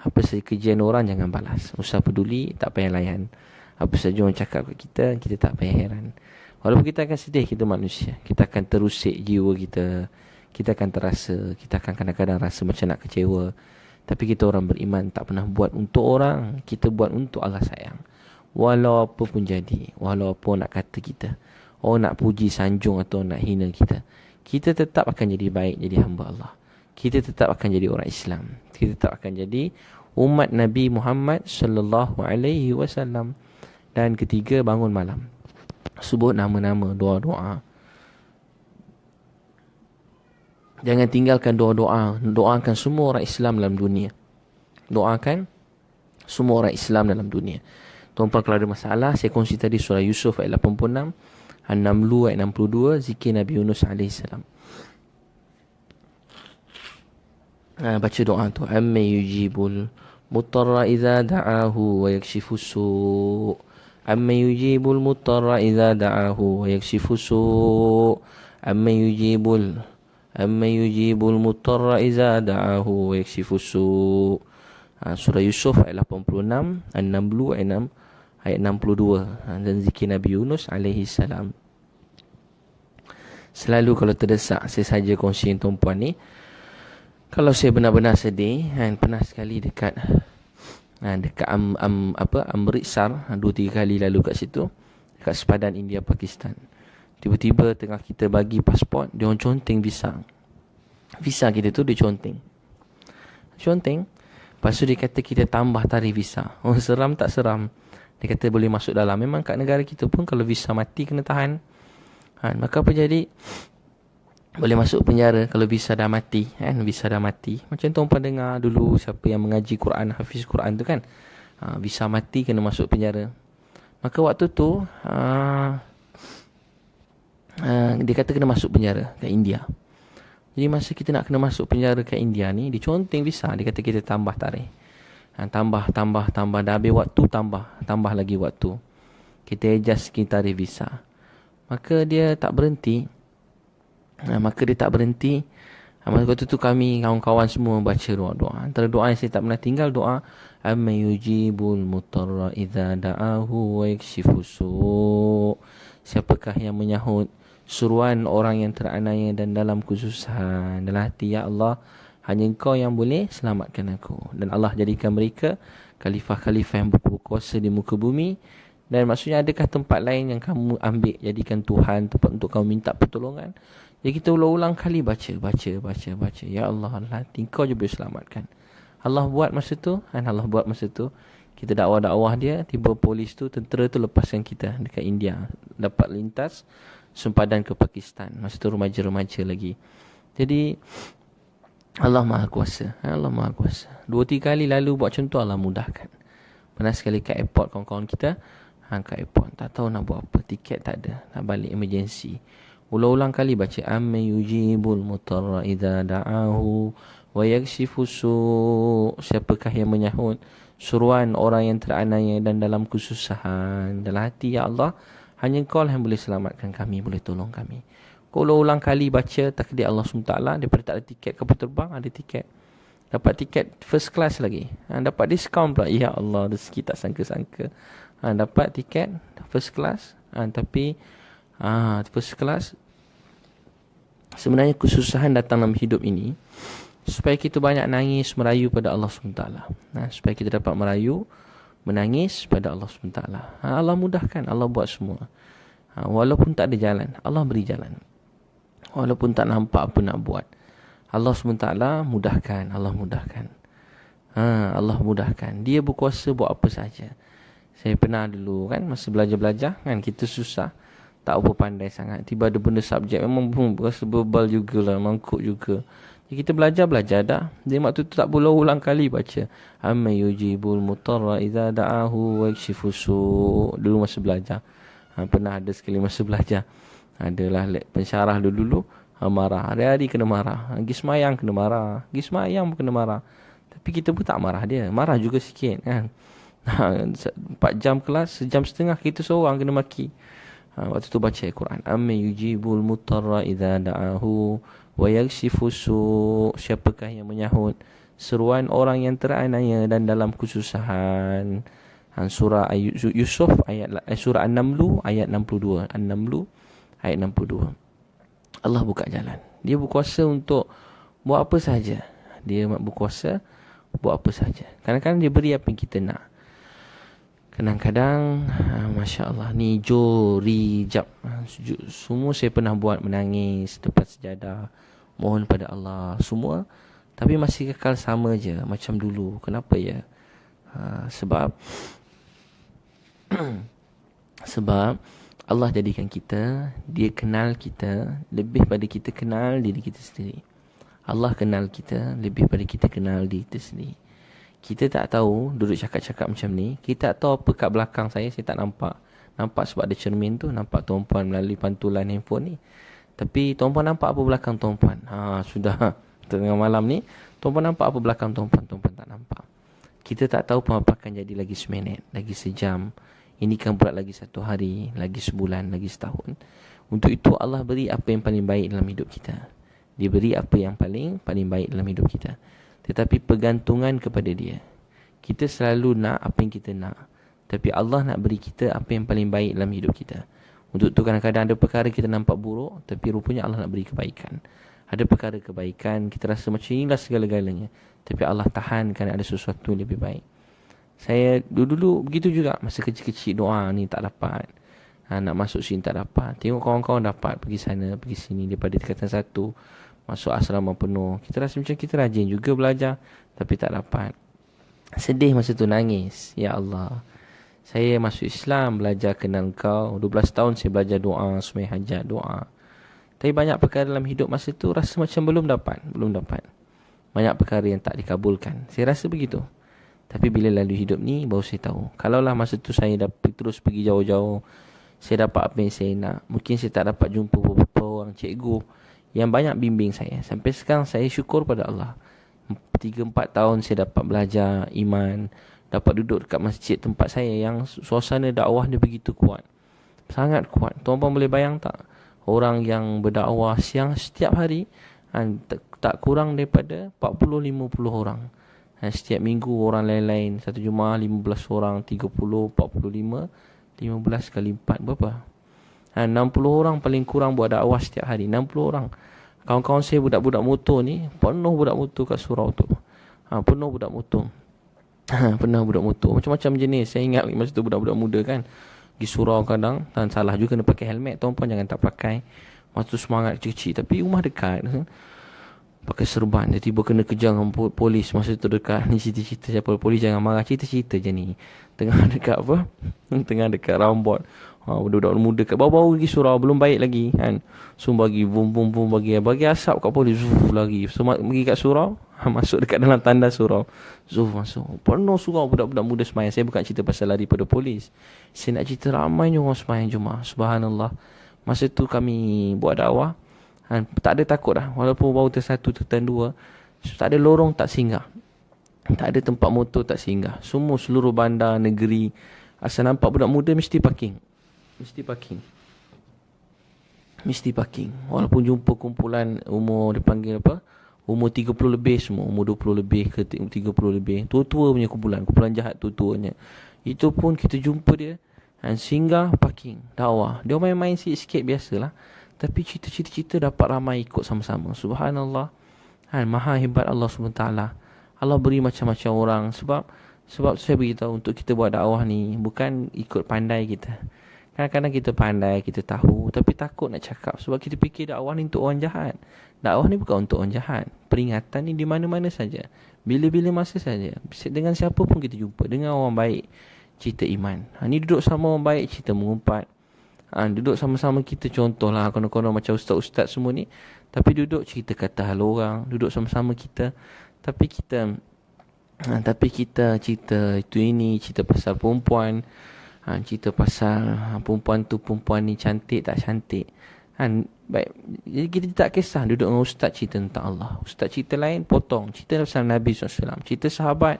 Apa saja kejian orang jangan balas. Usah peduli, tak payah layan. Apa saja orang cakap ke kita, kita tak payah heran. Walaupun kita akan sedih, kita manusia. Kita akan terusik jiwa kita. Kita akan terasa, kita akan kadang-kadang rasa macam nak kecewa. Tapi kita orang beriman, tak pernah buat untuk orang. Kita buat untuk Allah sayang. Walau apa pun jadi, walau apa nak kata kita, orang nak puji, sanjung atau nak hina kita, kita tetap akan jadi baik, jadi hamba Allah. Kita tetap akan jadi orang Islam. Kita tetap akan jadi umat Nabi Muhammad sallallahu alaihi wasallam. Dan ketiga, bangun malam. Sebut nama-nama, doa-doa. Jangan tinggalkan doa-doa. Doakan semua orang Islam dalam dunia. Doakan semua orang Islam dalam dunia. Tuan-tuan, kalau ada masalah, saya kongsi tadi surah Yusuf ayat 86, An-Namlu ayat 62, zikir Nabi Yunus AS. Baca doa tu. Amma yujibul mutarra idza da'ahu wa yakshifus su'. Amma yujibul mutarra idza da'ahu wa yakshifus su'. Amma yujibul mutarra idza da'ahu wa yakshifus su'. Surah Yusuf ayat 86, An-Namlu ayat 62, dan zikir Nabi Yunus alaihi salam. Selalu kalau terdesak, saya saja kongsi tuan-puan ni. Kalau saya benar-benar sedih, pernah sekali dekat Amritsar, 2-3 kali lalu kat situ, dekat sepadan India Pakistan. Tiba-tiba tengah kita bagi pasport, dia orang conteng visa kita tu, dia conteng. Lepas tu dia kata kita tambah tarikh visa. Oh, seram tak seram? Dia kata boleh masuk dalam. Memang kat negara kita pun kalau visa mati kena tahan. Maka apa jadi? boleh masuk penjara kalau visa dah mati kan. Visa dah mati. Macam tuan-tuan dengar dulu siapa yang mengaji Quran, hafiz Quran tu kan, visa mati kena masuk penjara. Maka waktu tu dia kata kena masuk penjara kat India. Jadi masa kita nak kena masuk penjara kat India ni, dia conteng visa. Dia kata kita tambah tarikh. Tambah. Dah habis waktu, tambah lagi waktu. Kita adjust kita tarikh visa. Maka dia tak berhenti. Masa waktu tu kami, kawan-kawan semua baca doa-doa. Antara doa yang saya tak pernah tinggal, doa amma yujibul mutarra idza da'ahu wa yakshifu su'. Siapakah yang menyahut suruhan orang yang teraniaya dan dalam kesusahan. Dalam hati, ya Allah, hanya Engkau yang boleh selamatkan aku. Dan Allah jadikan mereka khalifah-khalifah yang berkuasa di muka bumi. Dan maksudnya, adakah tempat lain yang kamu ambil jadikan Tuhan, tempat untuk kamu minta pertolongan? Jadi kita ulang-ulang kali baca. Ya Allah, hati Engkau je boleh selamatkan. Allah buat masa tu. Kita dakwah-dakwah dia, tiba polis tu, tentera tu lepaskan kita dekat India. Dapat lintas sempadan ke Pakistan. Masa tu remaja-remaja lagi. Jadi Allah Maha Kuasa. 2-3 kali lalu buat macam tu, Allah mudahkan. Pernah sekali kat airport, kawan-kawan kita kat airport, tak tahu nak buat apa, tiket tak ada, nak balik emergency. Ulang-ulang kali baca amma yujibul mutarra idza da'ahu wa yakshifu su'. Siapakah yang menyahut suruhan orang yang teraniaya dan dalam kesusahan. Dalam hati, ya Allah, hanya Engkau lah yang boleh selamatkan kami, boleh tolong kami. Kau ulang-ulang kali baca takdir Allah SWT. Daripada tak ada tiket kapal terbang, ada tiket. Dapat tiket first class lagi. Dapat diskaun pula. Ya Allah, rezeki tak sangka-sangka. Dapat tiket first class. Tapi first class, sebenarnya kesusahan datang dalam hidup ini supaya kita banyak nangis, merayu pada Allah SWT. Supaya kita dapat merayu, menangis pada Allah SWT. Allah mudahkan, Allah buat semua. Walaupun tak ada jalan, Allah beri jalan. Walaupun tak nampak apa nak buat, Allah SWT mudahkan. Allah mudahkan. Dia berkuasa buat apa saja. Saya pernah dulu kan, masa belajar-belajar kan, kita susah, tak apa pandai sangat. Tiba ada benda subjek memang berasa bebal jugalah, mangkuk juga. Jadi kita belajar dah. Dia waktu tu tak boleh ulang kali baca amma yujibul mutarra idza da'ahu wa yakshifu su'. Dulu masa belajar. Pernah ada sekali masa belajar, adalah pensyarah dulu marah. Hari-hari kena marah. Pergi semayang kena marah. Pergi semayang pun kena marah. Tapi kita pun tak marah dia. Marah juga sikit kan. 4 jam kelas, sejam setengah kita seorang kena maki. Waktu tu baca Al-Quran. Amma yujibul mutarra idza da'ahu wa yakshifu su'. Siapakah yang menyahut seruan orang yang teraniaya dan dalam kesusahan. Surah Yusuf surah An-Naml ayat 62. An-Naml ayat 62. Allah buka jalan. Dia berkuasa untuk buat apa saja. Kadang-kadang dia beri apa yang kita nak. Kadang-kadang Masya Allah, ni rijab, semua saya pernah buat, menangis depan sejadah, mohon pada Allah semua. Tapi masih kekal sama je macam dulu. Kenapa ya? Sebab Allah jadikan kita, Dia kenal kita lebih pada kita kenal diri kita sendiri. Allah kenal kita lebih pada kita kenal diri kita sendiri. Kita tak tahu, duduk cakap-cakap macam ni, kita tak tahu apa kat belakang saya tak nampak. Nampak sebab ada cermin tu, nampak tuan-puan melalui pantulan handphone ni. Tapi tuan-puan nampak apa belakang tuan-puan? Sudah tengah malam ni, tuan-puan nampak apa belakang tuan-puan? Tuan-puan tak nampak. Kita tak tahu apa akan jadi lagi seminit, lagi sejam. Ini kan pula lagi 1 hari, lagi sebulan, lagi setahun. Untuk itu Allah beri apa yang paling baik dalam hidup kita. Dia beri apa yang paling baik dalam hidup kita. Tetapi pergantungan kepada Dia. Kita selalu nak apa yang kita nak. Tapi Allah nak beri kita apa yang paling baik dalam hidup kita. Untuk itu kadang-kadang ada perkara kita nampak buruk, tapi rupanya Allah nak beri kebaikan. Ada perkara kebaikan, kita rasa macam inilah segala-galanya. Tapi Allah tahankan ada sesuatu yang lebih baik. Saya dulu begitu juga. Masa kecil-kecil doa ni tak dapat. Nak masuk sini tak dapat. Tengok kawan-kawan dapat, pergi sana, pergi sini. Daripada tingkatan 1 masuk asrama penuh. Kita rasa macam kita rajin juga belajar, tapi tak dapat. Sedih masa tu, nangis. Ya Allah, saya masuk Islam, belajar kenal Engkau. 12 tahun saya belajar doa, sembahyang hajat, doa. Tapi banyak perkara dalam hidup masa tu rasa macam belum dapat. Banyak perkara yang tak dikabulkan. Saya rasa begitu. Tapi bila lalu hidup ni baru saya tahu. Kalaulah masa tu saya dapat terus pergi jauh-jauh, saya dapat apa yang saya nak, mungkin saya tak dapat jumpa beberapa orang cikgu yang banyak bimbing saya. Sampai sekarang saya syukur pada Allah. 3-4 tahun saya dapat belajar iman, dapat duduk dekat masjid tempat saya yang suasana dakwah dia begitu kuat. Sangat kuat. Tuan-tuan boleh bayang tak? Orang yang berdakwah siang setiap hari tak kurang daripada 40-50 orang. Setiap minggu orang lain-lain. Satu Jumaat 15 orang, 30, 45, 15 kali 4 berapa? 60 orang paling kurang buat dakwah setiap hari. 60 orang. Kawan-kawan saya budak-budak motor ni, penuh budak motor kat surau tu. Penuh budak motor. Penuh budak motor. Macam-macam jenis. Saya ingat masa tu budak-budak muda kan. Pergi surau kadang, dan salah juga kena pakai helmet. Tuan-puan jangan tak pakai. Masa tu semangat kecil-kecil. Tapi rumah dekat. Pakai serban. Tiba-tiba kena kejar dengan polis. Masa tu dekat. Ni cerita-cerita siapa polis jangan marah. Cerita-cerita je ni. Tengah dekat apa? Tengah dekat roundboard. Budak-budak muda kat bawah-bawah pergi surau. Belum baik lagi kan. So bagi boom bagi asap kat polis. Lagi. So pergi kat surau. Masuk dekat dalam tanda surau. Masuk. Penuh surau budak-budak muda semayang. Saya bukan cerita pasal lari pada polis. Saya nak cerita ramainya orang semayang Jumaat. Subhanallah. Masa tu kami buat dakwah. Tak ada takut dah. Walaupun baru tersatu, tertan dua. Tak ada lorong tak singgah. Tak ada tempat motor tak singgah. Semua seluruh bandar, negeri. Asal nampak budak muda mesti parking. Mesti parking. Walaupun jumpa kumpulan umur dipanggil apa? Umur 30 lebih semua. Umur 20 lebih ke 30 lebih. Tua-tua punya kumpulan jahat tua-tuanya. Itu pun kita jumpa dia. Singgah parking. Dakwah. Dia main-main sikit-sikit biasalah. Tapi cerita-cerita dapat ramai ikut sama-sama. Subhanallah. Maha hebat Allah SWT. Allah beri macam-macam orang. Sebab saya beritahu untuk kita buat dakwah ni. Bukan ikut pandai kita. Kadang-kadang kita pandai, kita tahu. Tapi takut nak cakap. Sebab kita fikir dakwah ni untuk orang jahat. Dakwah ni bukan untuk orang jahat. Peringatan ni di mana-mana saja. Bila-bila masa saja. Dengan siapa pun kita jumpa. Dengan orang baik, cerita iman. Ni duduk sama orang baik, cerita mengumpat. Duduk sama-sama kita, contohlah konon-konon macam ustaz-ustaz semua ni. Tapi duduk cerita kata hal orang. Duduk sama-sama kita. Tapi kita cerita itu ini. Cerita pasal perempuan. Cerita pasal perempuan tu, perempuan ni cantik tak cantik. Baik. Jadi kita tak kisah duduk dengan ustaz cerita tentang Allah. Ustaz cerita lain potong. Cerita pasal Nabi SAW. Cerita sahabat.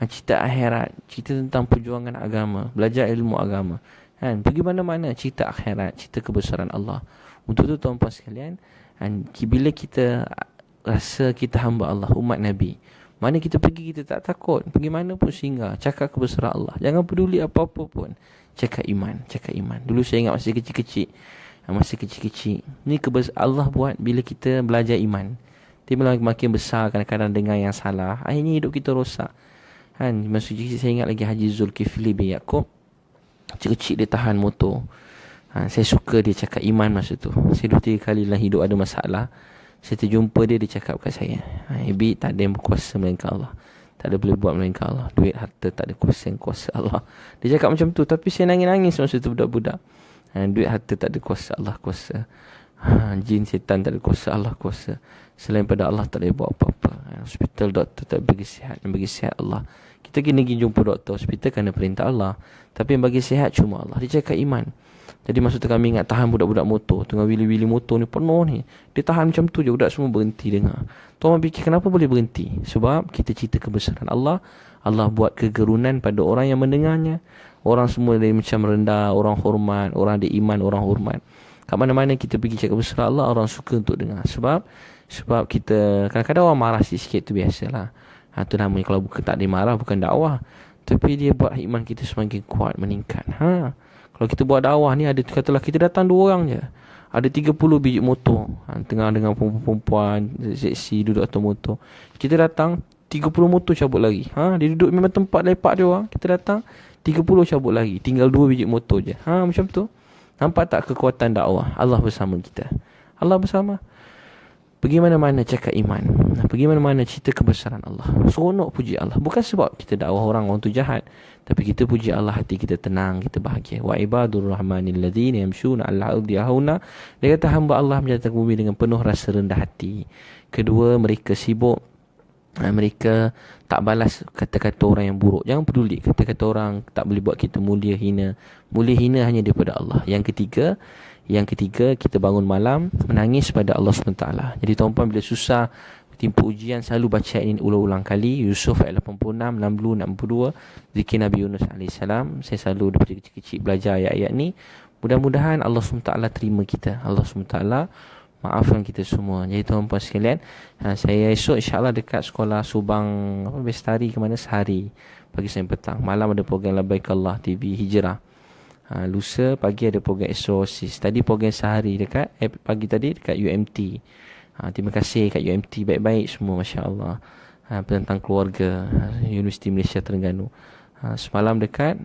Cerita akhirat. Cerita tentang perjuangan agama. Belajar ilmu agama. Pergi mana-mana cerita akhirat, cerita kebesaran Allah. Untuk tu tuan-tuan sekalian, bila kita rasa kita hamba Allah, umat Nabi, mana kita pergi kita tak takut. Pergi mana pun singgah, cakap kebesaran Allah. Jangan peduli apa-apa pun. Cakap iman. Dulu saya ingat masa kecil-kecil. Ni Allah buat bila kita belajar iman. Dia makin besar kadang-kadang dengar yang salah. Akhirnya hidup kita rosak. Masa kecil saya ingat lagi Haji Zulkifli bin Yaakob. Kecil-kecil dia tahan motor. Saya suka dia cakap iman masa tu. Saya 2-3 kali dalam hidup ada masalah, saya terjumpa dia cakap kat saya, Ibi, tak ada yang berkuasa melainkan Allah. Tak ada boleh buat melainkan Allah. Duit, harta, tak ada kuasa Allah. Dia cakap macam tu. Tapi saya nangis-nangis masa tu budak-budak. Duit, harta, tak ada kuasa Allah kuasa. Jin, setan, tak ada kuasa Allah kuasa. Selain pada Allah tak boleh buat apa-apa. Hospital, doktor tak bagi sihat. Yang bagi sihat Allah. Kita kena pergi jumpa doktor hospital kerana perintah Allah. Tapi yang bagi sihat cuma Allah. Dia cakap iman. Jadi masa tu kami ingat tahan budak-budak motor. Tengah wili-wili motor ni penuh ni. Dia tahan macam tu je. Budak semua berhenti dengar. Tuan fikir kenapa boleh berhenti? Sebab kita cerita kebesaran Allah. Allah buat kegerunan pada orang yang mendengarnya. Orang semua dari macam rendah. Orang hormat. Orang ada iman. Orang hormat. Kat mana-mana kita pergi cakap kebesaran Allah, orang suka untuk dengar. Sebab kita kadang-kadang orang marah sikit tu biasalah. Tu namanya kalau bukan tak dimarah bukan dakwah. Tapi dia buat iman kita semakin kuat, meningkat. Kalau kita buat dakwah ni ada katalah kita datang 2 orang je. Ada 30 biji motor. Tengah dengan perempuan seksi duduk atas motor. Kita datang 30 motor cabut lagi. Dia duduk memang tempat lepak dia orang. Kita datang 30 cabut lagi. Tinggal 2 biji motor je. Macam tu. Nampak tak kekuatan dakwah? Allah bersama kita. Allah bersama. Pergi mana-mana cakap iman. Pergi mana-mana cerita kebesaran Allah. Seronok puji Allah. Bukan sebab kita dakwah orang tu jahat, tapi kita puji Allah, hati kita tenang, kita bahagia. Wa ibadur rahmanil ladzina yamshuna 'alal ardi hauna. Dia kata hamba Allah menjatuhkan bumi dengan penuh rasa rendah hati. Kedua, mereka sibuk, mereka tak balas kata-kata orang yang buruk. Jangan peduli kata-kata orang, tak boleh buat kita mulia hina. Mulia hina hanya daripada Allah. Yang ketiga, kita bangun malam menangis pada Allah SWT. Jadi tuan-puan, bila susah timpa ujian, selalu baca ayat ini ulang-ulang kali. Yusuf ayat 86, 60, 62, zikir Nabi Yunus AS. Saya selalu daripada kecil-kecil belajar ayat-ayat ni. Mudah-mudahan Allah SWT terima kita. Allah SWT maafkan kita semua. Jadi tuan-puan sekalian, saya esok insyaAllah dekat sekolah Subang Bestari ke mana sehari. Pagi sampai petang. Malam ada program Labaik Allah TV Hijrah. Lusa pagi ada program exorcist. Tadi program sehari dekat pagi tadi dekat UMT. Terima kasih kat UMT, baik-baik semua, masya-Allah. Tentang keluarga, Universiti Malaysia Terengganu. Semalam dekat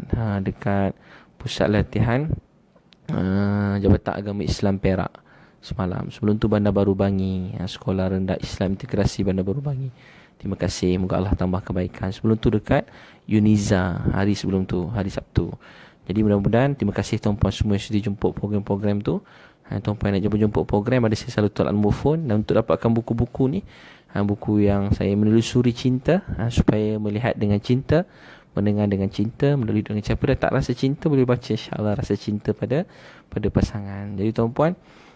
pusat latihan Jabatan Agama Islam Perak. Semalam. Sebelum tu Bandar Baru Bangi, Sekolah Rendah Islam Integrasi Bandar Baru Bangi. Terima kasih, moga Allah tambah kebaikan. Sebelum tu dekat Uniza, hari sebelum tu, hari Sabtu. Jadi mudah-mudahan, terima kasih tuan-puan semua yang sudah jemput program-program tu. Tuan-puan nak jemput program, ada saya selalu tolak nombor phone. Dan untuk dapatkan buku-buku ni, buku yang saya menelusuri cinta, supaya melihat dengan cinta, mendengar dengan cinta, melalui dengan siapa dah tak rasa cinta, boleh baca insya-Allah rasa cinta pada pasangan. Jadi tuan-puan,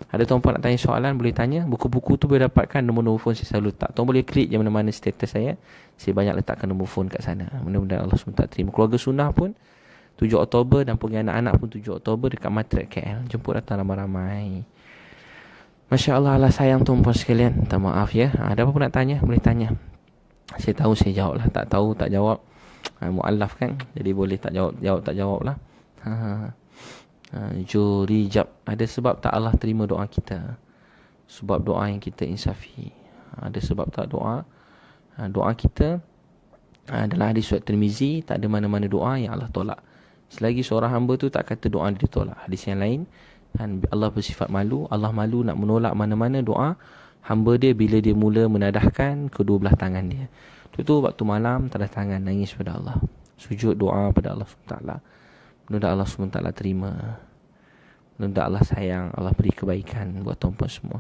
ada tuan-puan nak tanya soalan, boleh tanya. Buku-buku tu boleh dapatkan, nombor phone saya selalu letak. Tuan boleh klik je mana-mana status saya banyak letakkan nombor phone kat sana. Mudah-mudahan Allah SWT terima. Keluarga Sunnah pun 7 Oktober dan program anak-anak pun 7 Oktober dekat Matret KL. Jemput datang ramai-ramai. Masya Allah, Allah sayang tuan-puan sekalian. Minta maaf ya. Ada apa pun nak tanya, boleh tanya. Saya tahu saya jawab lah. Tak tahu tak jawab, mu'alaf kan. Jadi boleh tak jawab lah. Jurijab. Ada sebab tak Allah terima doa kita? Sebab doa yang kita insafi. Ada sebab tak doa kita dalam hadis surat Tirmizi, tak ada mana-mana doa yang Allah tolak selagi seorang hamba tu tak kata doa dia ditolak. Hadis yang lain, dan Allah bersifat malu. Allah malu nak menolak mana-mana doa hamba dia bila dia mula menadahkan kedua belah tangan dia. Itu waktu malam tadah tangan, nangis pada Allah, sujud doa pada Allah SWT. Mudah Allah SWT terima. Mudah Allah sayang, Allah beri kebaikan buat tuan-puan semua.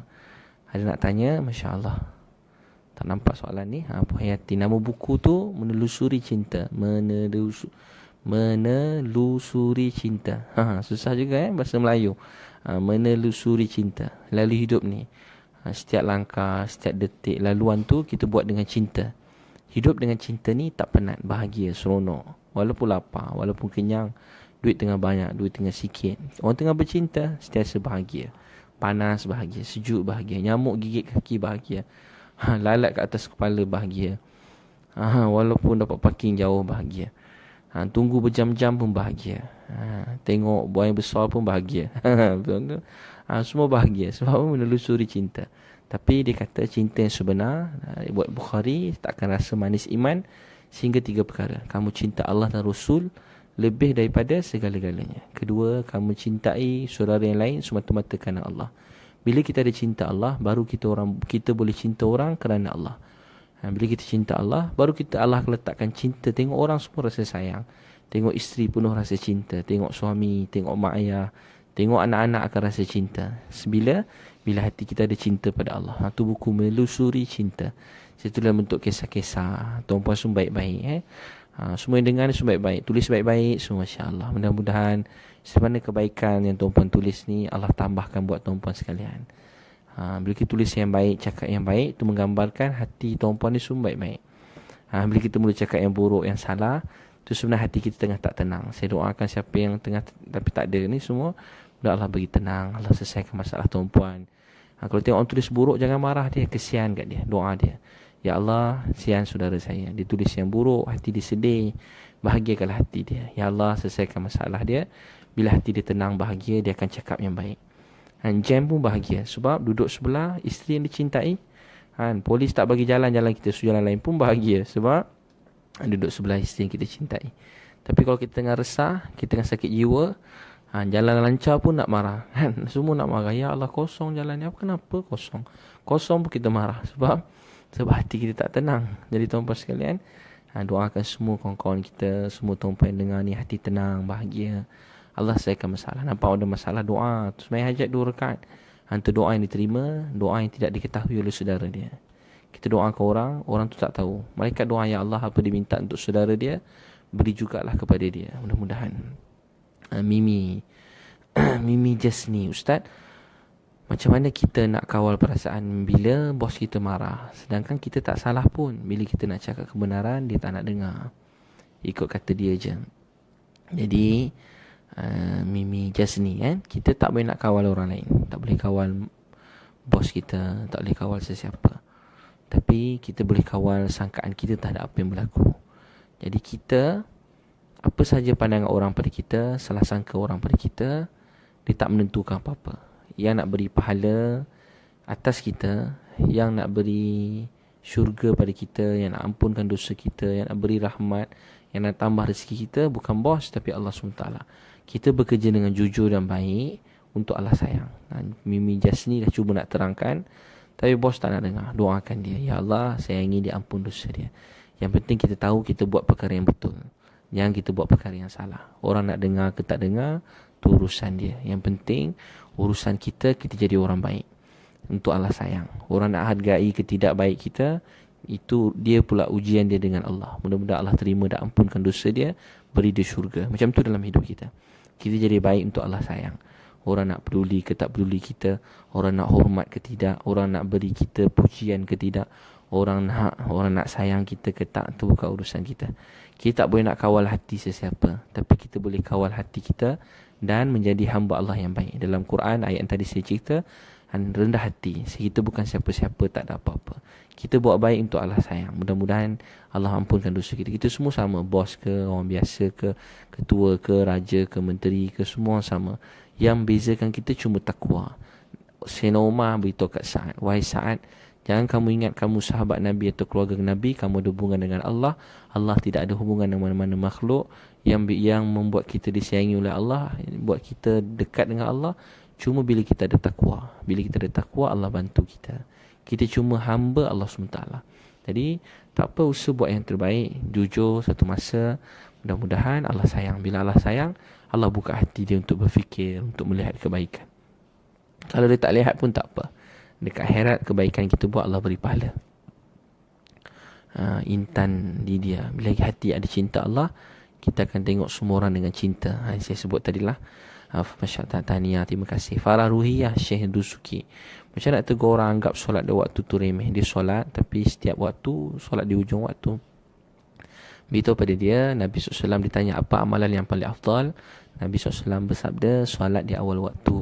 Ada nak tanya? Masya Allah. Tak nampak soalan ni. Puan Hayati, nama buku tu Menelusuri Cinta. Menelusuri Cinta. Susah juga bahasa Melayu. Menelusuri cinta. Lalu hidup ni, setiap langkah, setiap detik laluan tu kita buat dengan cinta. Hidup dengan cinta ni tak penat, bahagia, seronok. Walaupun lapar, walaupun kenyang, duit tengah banyak, duit tengah sikit, orang tengah bercinta, sentiasa bahagia. Panas bahagia, sejuk bahagia, nyamuk gigit kaki bahagia, lalat kat atas kepala bahagia, walaupun dapat parking jauh bahagia, tunggu berjam-jam pun bahagia, tengok buaya besar pun bahagia. Semua bahagia sebab menelusuri cinta. Tapi dia kata cinta yang sebenar, buat Bukhari, takkan rasa manis iman sehingga 3 perkara. Kamu cinta Allah dan Rasul lebih daripada segala-galanya. Kedua, kamu cintai saudara yang lain semata-mata kerana Allah. Bila kita ada cinta Allah, baru kita boleh cinta orang kerana Allah. Bila kita cinta Allah, baru Allah akan letakkan cinta. Tengok orang semua rasa sayang. Tengok isteri penuh rasa cinta. Tengok suami, tengok mak ayah, tengok anak-anak akan rasa cinta. Bila hati kita ada cinta pada Allah. Itu buku Menelusuri Cinta. Itu dalam bentuk kisah-kisah. Tuan-puan semua baik-baik. Semua yang dengar ni semua baik-baik. Tulis baik-baik semua, masya-Allah. Mudah-mudahan sebenarnya kebaikan yang tuan-puan tulis ni Allah tambahkan buat tuan-puan sekalian. Bila kita tulis yang baik, cakap yang baik, itu menggambarkan hati tuan-puan ni semua baik-baik. Bila kita mula cakap yang buruk, yang salah, itu sebenarnya hati kita tengah tak tenang. Saya doakan siapa yang tengah tapi tak ada ni semua, mudah Allah bagi tenang, Allah selesaikan masalah tuan-puan. Kalau tengok orang tulis buruk, jangan marah dia, kesian kat dia, doa dia. Ya Allah, sian saudara saya, dia tulis yang buruk, hati dia sedih, bahagiakanlah hati dia. Ya Allah, selesaikan masalah dia. Bila hati dia tenang, bahagia, dia akan cakap yang baik. Jam pun bahagia sebab duduk sebelah isteri yang dicintai. Polis tak bagi jalan kita, jalan lain pun bahagia sebab duduk sebelah isteri yang kita cintai. Tapi kalau kita tengah resah, kita tengah sakit jiwa, Jalan lancar pun nak marah kan. Semua nak marah. Ya Allah, kosong jalan ni. Kenapa kosong? Kosong pun kita marah. Sebab hati kita tak tenang. Jadi tuan-tuan sekalian, doakan semua kawan-kawan kita, semua tuan-tuan yang dengar ni hati tenang, bahagia. Allah selesaikan masalah. Nampak ada masalah, doa. Terus main hajat 2 rakaat. Antara doa yang diterima, doa yang tidak diketahui oleh saudara dia. Kita doakan orang tu tak tahu. Malaikat doa, ya Allah, apa diminta untuk saudara dia, beri jugalah kepada dia. Mudah-mudahan. Mimi Jasni, Ustaz, macam mana kita nak kawal perasaan bila bos kita marah, sedangkan kita tak salah pun? Bila kita nak cakap kebenaran, dia tak nak dengar, ikut kata dia je. Jadi Mimi Jasni, kita tak boleh nak kawal orang lain. Tak boleh kawal bos kita, tak boleh kawal sesiapa. Tapi kita boleh kawal sangkaan kita terhadap apa yang berlaku. Jadi kita, apa saja pandangan orang pada kita, salah sangka orang pada kita, dia tak menentukan apa-apa. Yang nak beri pahala atas kita, yang nak beri syurga pada kita, yang nak ampunkan dosa kita, yang nak beri rahmat, yang nak tambah rezeki kita, bukan bos tapi Allah SWT. Kita bekerja dengan jujur dan baik untuk Allah sayang. Mimi Jasni dah cuba nak terangkan, tapi bos tak nak dengar. Doakan dia, ya Allah, sayangi dia, ampun dosa dia. Yang penting kita tahu kita buat perkara yang betul, jangan kita buat perkara yang salah. Orang nak dengar ke tak dengar, tu urusan dia. Yang penting urusan kita jadi orang baik untuk Allah sayang. Orang nak hargai ke tidak baik kita, itu dia pula ujian dia dengan Allah. Mudah-mudahan Allah terima dan ampunkan dosa dia, beri dia syurga. Macam tu dalam hidup kita. Kita jadi baik untuk Allah sayang. Orang nak peduli ke tak peduli kita, orang nak hormat ke tidak, orang nak beri kita pujian ke tidak, orang nak sayang kita ke tak, tu bukan urusan kita. Kita tak boleh nak kawal hati sesiapa, tapi kita boleh kawal hati kita dan menjadi hamba Allah yang baik. Dalam Quran, ayat yang tadi saya cerita, rendah hati. Kita bukan siapa-siapa, tak ada apa-apa. Kita buat baik untuk Allah sayang. Mudah-mudahan Allah ampunkan dosa kita. Kita semua sama, bos ke, orang biasa ke, ketua ke, raja ke, menteri ke, semua sama. Yang bezakan kita cuma takwa. Sayyidina Umar beritahu kat Sa'ad, wahai Sa'ad, jangan kamu ingat kamu sahabat Nabi atau keluarga Nabi, kamu ada hubungan dengan Allah. Allah tidak ada hubungan dengan mana-mana makhluk. Yang membuat kita disayangi oleh Allah, buat kita dekat dengan Allah, cuma bila kita ada takwa. Bila kita ada takwa, Allah bantu kita. Kita cuma hamba Allah SWT. Jadi tak apa, usaha buat yang terbaik, jujur satu masa. Mudah-mudahan Allah sayang. Bila Allah sayang, Allah buka hati dia untuk berfikir, untuk melihat kebaikan. Kalau dia tak lihat pun tak apa. Dekat akhirat, kebaikan kita buat, Allah beri pahala. Intan di dia, bila hati ada cinta Allah, kita akan tengok semua orang dengan cinta. Saya sebut tadilah. Masyaallah, tahniah, terima kasih. Farah Ruhiyah Syekh Dusuki. Macam nak tegur orang anggap solat dia waktu tu remeh. Dia solat, tapi setiap waktu solat di ujung waktu. Beritahu pada dia, Nabi SAW ditanya apa amalan yang paling afdal. Nabi SAW bersabda, solat di awal waktu.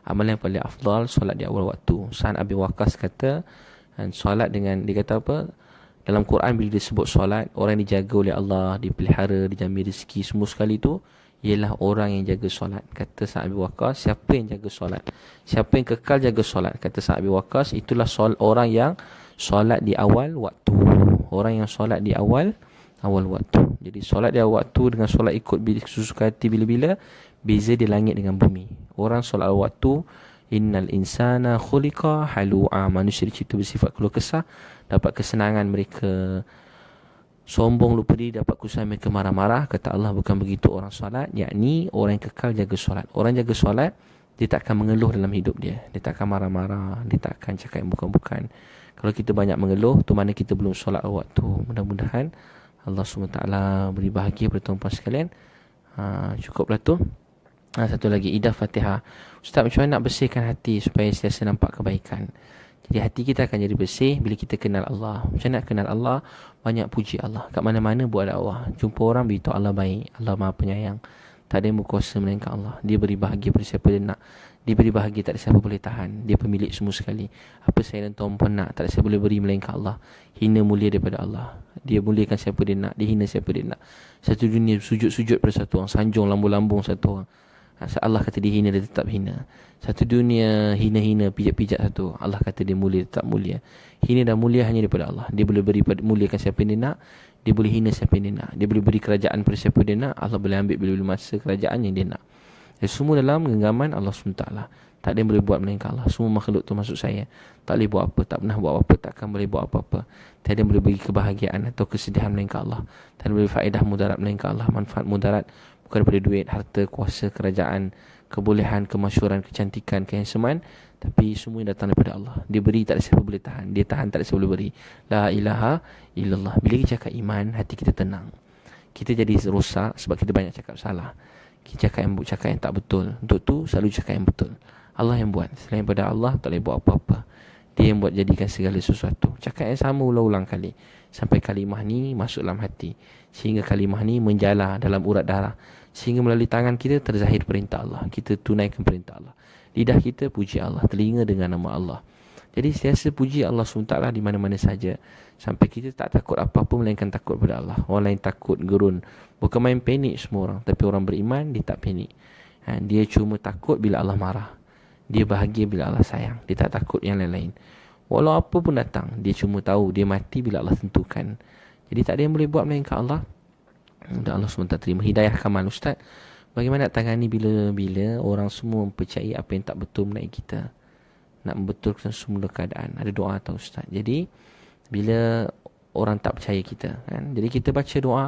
Amalan yang paling afdal, solat di awal waktu. Sa'ad Abi Waqqas kata, solat dengan, dia kata apa, dalam Quran bila disebut solat, orang yang dijaga oleh Allah, dipelihara, dijamin rezeki, semua sekali tu ialah orang yang jaga solat. Kata Sa'ad Abi Waqqas, siapa yang jaga solat, siapa yang kekal jaga solat, kata Sa'ad Abi Waqqas, itulah orang yang solat di awal waktu. Orang yang solat di awal waktu. Jadi solat di awal waktu dengan solat ikut sesuka hati bila-bila, beza di langit dengan bumi. Orang solat awal waktu, innal insana khuliqa halu'a, manusia dicipta bersifat keluh kesah, dapat kesenangan mereka sombong lupa diri, dapat kesusahan mereka marah-marah. Kata Allah, bukan begitu orang solat, yakni orang yang kekal jaga solat. Orang jaga solat, dia tak akan mengeluh dalam hidup dia. Dia tak akan marah-marah, dia tak akan cakap yang bukan-bukan. Kalau kita banyak mengeluh, tu mana kita belum solat waktu. Mudah-mudahan Allah SWT beri bahagia pada tuan-tuan sekalian. Cukuplah tu. Satu lagi, Idah Fatihah. Ustaz, macam mana nak bersihkan hati supaya sentiasa nampak kebaikan? Jadi hati kita akan jadi bersih bila kita kenal Allah. Macam mana nak kenal Allah? Banyak puji Allah. Kat mana-mana buat dakwah, jumpa orang, beritahu Allah baik, Allah Maha Penyayang, tak ada yang berkuasa melainkan Allah. Dia beri bahagia pada siapa dia nak. Dia beri bahagia, tak ada siapa boleh tahan. Dia pemilik semua sekali. Apa saya dan tuan-puan nak, tak ada siapa boleh beri melainkan Allah. Hina mulia daripada Allah. Dia muliakan siapa dia nak, dia hina siapa dia nak. Satu dunia sujud-sujud pada satu orang, sanjung lambung-lambung satu orang. Allah kata dia hina, dia tetap hina. Satu dunia hina-hina, pijak-pijak satu, Allah kata dia mulia, tetap mulia. Hina dan mulia hanya daripada Allah. Dia boleh beri, muliakan siapa yang dia nak, dia boleh hina siapa yang dia nak. Dia boleh beri kerajaan pada siapa dia nak, Allah boleh ambil bila-bila masa kerajaan yang dia nak. Semua dalam genggaman Allah SWT. Tak ada yang boleh buat melainkan Allah. Semua makhluk tu masuk saya, tak boleh buat apa, tak pernah buat apa, takkan boleh buat apa-apa. Tiada yang boleh bagi kebahagiaan atau kesedihan melainkan Allah. Tak ada yang boleh faedah mudarat melainkan Allah. Manfaat mudarat bukan daripada duit, harta, kuasa, kerajaan, kebolehan, kemasyhuran, kecantikan, kehansaman, tapi semua yang datang daripada Allah. Dia beri, tak ada siapa boleh tahan. Dia tahan, tak ada siapa boleh beri. La ilaha illallah. Bila kita cakap iman, hati kita tenang. Kita jadi rosak sebab kita banyak cakap salah. Kita cakap yang tak betul. Untuk tu selalu cakap yang betul. Allah yang buat. Selain daripada Allah tak boleh buat apa-apa. Dia yang buat jadikan segala sesuatu. Cakap yang sama ulang-ulang kali sampai kalimah ni masuk dalam hati, sehingga kalimah ni menjala dalam urat darah, sehingga melalui tangan kita terzahir perintah Allah. Kita tunaikan perintah Allah. Lidah kita puji Allah, telinga dengan nama Allah. Jadi sentiasa puji Allah SWT di mana-mana saja, sampai kita tak takut apa-apa melainkan takut pada Allah. Orang lain takut, gerun, bukan main panik semua orang. Tapi orang beriman, dia tak panik. Dia cuma takut bila Allah marah. Dia bahagia bila Allah sayang. Dia tak takut yang lain-lain. Walau apa pun datang, dia cuma tahu dia mati bila Allah tentukan. Jadi tak ada yang boleh buat melainkan Allah. Dan Allah SWT terima. Hidayah kamal. Ustaz, bagaimana nak tangani bila orang semua mempercayai apa yang tak betul mengenai kita? Nak membetulkan semula keadaan. Ada doa tak Ustaz? Jadi bila orang tak percaya kita, kan? Jadi kita baca doa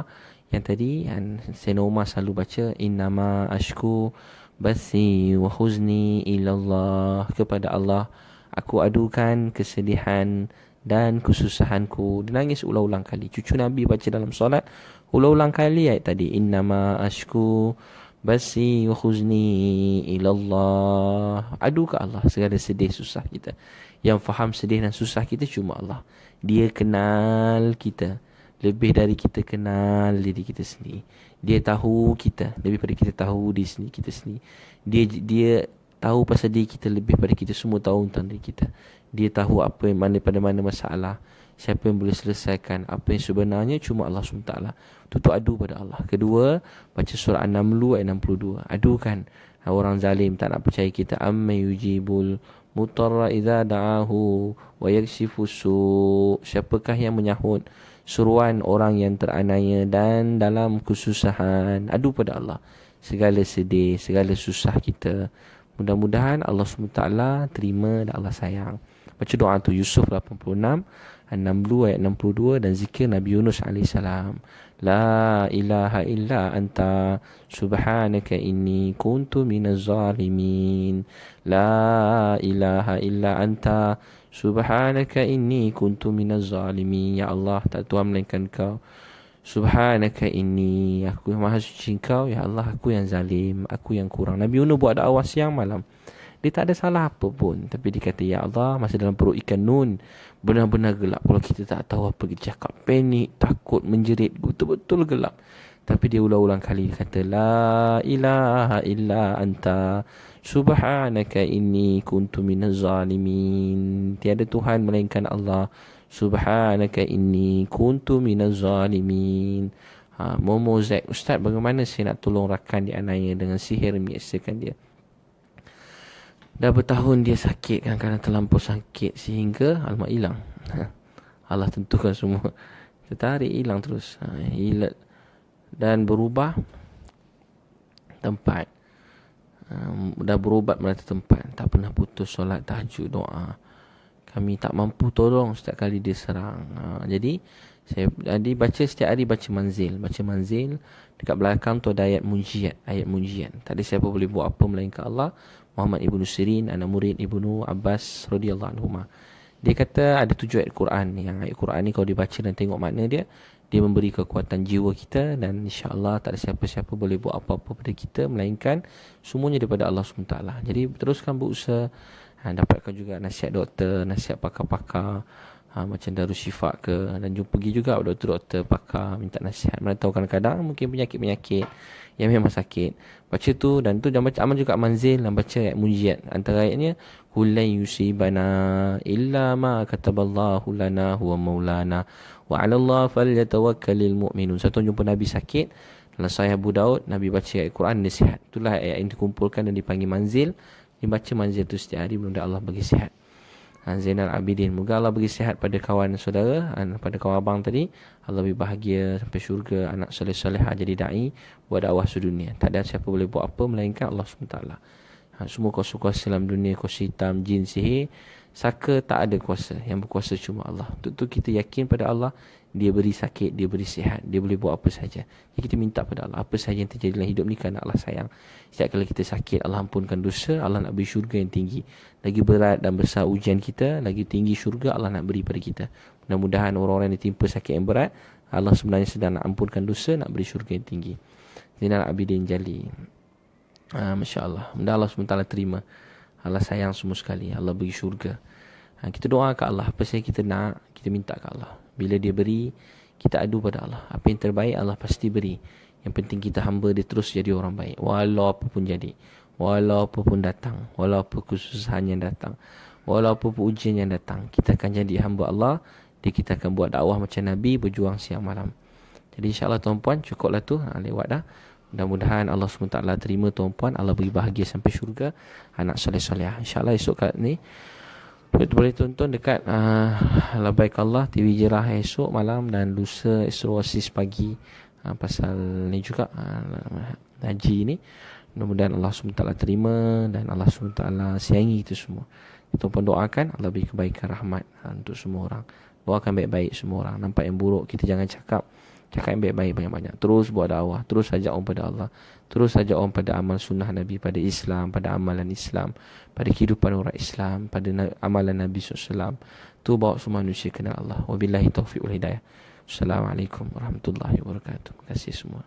yang tadi, kan? Sayyidina Umar selalu baca, innama ashku bathi wa huzni ilallah. Kepada Allah aku adukan kesedihan dan kesusahanku. Dia nangis ulang-ulang kali. Cucu Nabi baca dalam solat ulang-ulang kali ayat tadi, innama ashku basi wa khuzni ilallah. Adu ke Allah segala sedih susah kita. Yang faham sedih dan susah kita cuma Allah. Dia kenal kita lebih dari kita kenal diri kita sendiri. Dia tahu kita lebih daripada kita tahu diri sendiri kita sendiri. Dia tahu pasal diri kita lebih daripada kita semua tahu tentang diri kita. Dia tahu apa yang mana masalah, siapa yang boleh selesaikan. Apa yang sebenarnya cuma Allah SWT. Tutup adu pada Allah. Kedua, baca surah An-Naml ayat 62. Adukan orang zalim tak nak percaya kita. Amma yujibul mutarra idza da'ahu wa yakshifus su'. Siapakah yang menyahut suruhan orang yang teraniaya dan dalam kesusahan? Adu pada Allah segala sedih, segala susah kita. Mudah-mudahan Allah SWT terima dan Allah sayang. Baca doa tu Yusuf 86, An-Naml ayat 62, dan zikir Nabi Yunus AS. La ilaha illa anta subhanaka inni kuntu minaz zalimin. La ilaha illa anta subhanaka inni kuntu minaz zalimin. Ya Allah, tak Tuhan melainkan Kau. Subhanaka inni, aku yang maha suci Kau. Ya Allah, aku yang zalim, aku yang kurang. Nabi Yunus buat dakwah siang malam. Dia tak ada salah apa pun, tapi dia kata, ya Allah, masa dalam perut ikan Nun benar-benar gelap. Kalau kita tak tahu apa kita cakap, panik, takut, menjerit, betul-betul gelap. Tapi dia ulang-ulang kali dia kata, la ilaha illa anta subhanaka inni kuntu minaz zalimin. Tiada Tuhan melainkan Allah. Subhanaka inni kuntu minaz zalimin. Momo Zack, Ustaz, bagaimana saya nak tolong rakan dia anaya dengan sihir menyesakan dia? Dah bertahun dia sakit, kadang-kadang terlampau sakit sehingga alamak hilang. Allah tentukan semua. Tertarik hilang terus. Hilang dan berubah tempat. Dah berubat melata tempat. Tak pernah putus solat tahajud, doa. Kami tak mampu tolong setiap kali dia serang. Jadi saya baca setiap hari, baca manzil. Dekat belakang tu ada ayat munjiat. Tak ada siapa boleh buat apa melainkan Allah. Muhammad Ibn Sirin, anak murid Ibnu Abbas radhiyallahu anhuma. Dia kata ada 7 ayat Quran. Yang ayat Quran ni kalau dibaca dan tengok makna dia memberi kekuatan jiwa kita, dan insya-Allah tak ada siapa-siapa boleh buat apa-apa pada kita melainkan semuanya daripada Allah SWT. Jadi teruskan berusaha. Dapatkan juga nasihat doktor, nasihat pakar-pakar, macam Darus Syifa ke, dan pergi juga doktor-doktor pakar minta nasihat. Mana tahu kadang-kadang mungkin penyakit-penyakit yang memang sakit. Baca tu, dan tu jangan baca amal juga manzil, dan baca ayat munjiat. Antara ayatnya, kullan yusibana illa ma kataballahu lana huwa maulana wa 'ala Allah falyatawakkalul mu'minun. Satu jumpa Nabi sakit, dalam Sahih Abu Daud, Nabi baca ayat Quran, dia sihat. Itulah ayat yang dikumpulkan dan dipanggil manzil. Dibaca manzil tu setiap hari, mudah-mudahan Allah bagi sihat. Zainal Abidin. Moga Allah beri sihat pada kawan saudara, pada kawan abang tadi. Allah lebih bahagia sampai syurga, anak soleh-solehah jadi da'i buat dakwah sedunia. Tak ada siapa boleh buat apa melainkan Allah SWT. Semua kuasa-kuasa dalam dunia, kuasa hitam, jin, sihir, saka, tak ada kuasa. Yang berkuasa cuma Allah. Untuk tu kita yakin pada Allah. Dia beri sakit, dia beri sihat, dia boleh buat apa saja. Jadi kita minta pada Allah, apa saja yang terjadi dalam hidup ni kerana Allah sayang. Setiap kali kita sakit, Allah ampunkan dosa, Allah nak beri syurga yang tinggi. Lagi berat dan besar ujian kita, lagi tinggi syurga Allah nak beri pada kita. Mudah-mudahan orang-orang yang ditimpa sakit yang berat, Allah sebenarnya sedang nak ampunkan dosa, nak beri syurga yang tinggi. Zainal Abidin Jali. Masya Allah. Mudah Allah SWT terima. Allah sayang semua sekali. Allah beri syurga. Kita doa ke Allah, apa saja kita nak, kita minta ke Allah. Bila dia beri, kita adu pada Allah. Apa yang terbaik Allah pasti beri. Yang penting kita hamba dia terus jadi orang baik. Walau apapun jadi. Walau apapun datang. Walau apa kesusahan yang datang. Walau apa ujian yang datang. Kita akan jadi hamba Allah. Dia kita akan buat dakwah macam Nabi, berjuang siang malam. Jadi insyaAllah tuan-puan, cukuplah tu. Lewat dah. Mudah-mudahan Allah SWT terima tuan-puan. Allah beri bahagia sampai syurga. Anak soleh-soleh. InsyaAllah esok kat ni boleh tonton dekat Labaik Allah TV Jerah esok malam dan lusa Astro Oasis pagi, pasal ni juga haji ni. Mudah-mudahan Allah SWT terima dan Allah SWT sayangi itu semua. Kita pun doakan Allah beri kebaikan rahmat untuk semua orang. Doakan baik-baik semua orang. Nampak yang buruk kita jangan cakap yang baik-baik banyak-banyak. Terus buat dakwah, terus ajak orang pada Allah, terus ajak orang pada amal sunnah Nabi, pada Islam, pada amalan Islam, pada kehidupan orang Islam, pada amalan Nabi SAW. Tu bawa semua manusia kenal Allah. Wabillahi taufiq wal hidayah. Assalamualaikum warahmatullahi wabarakatuh. Terima kasih semua.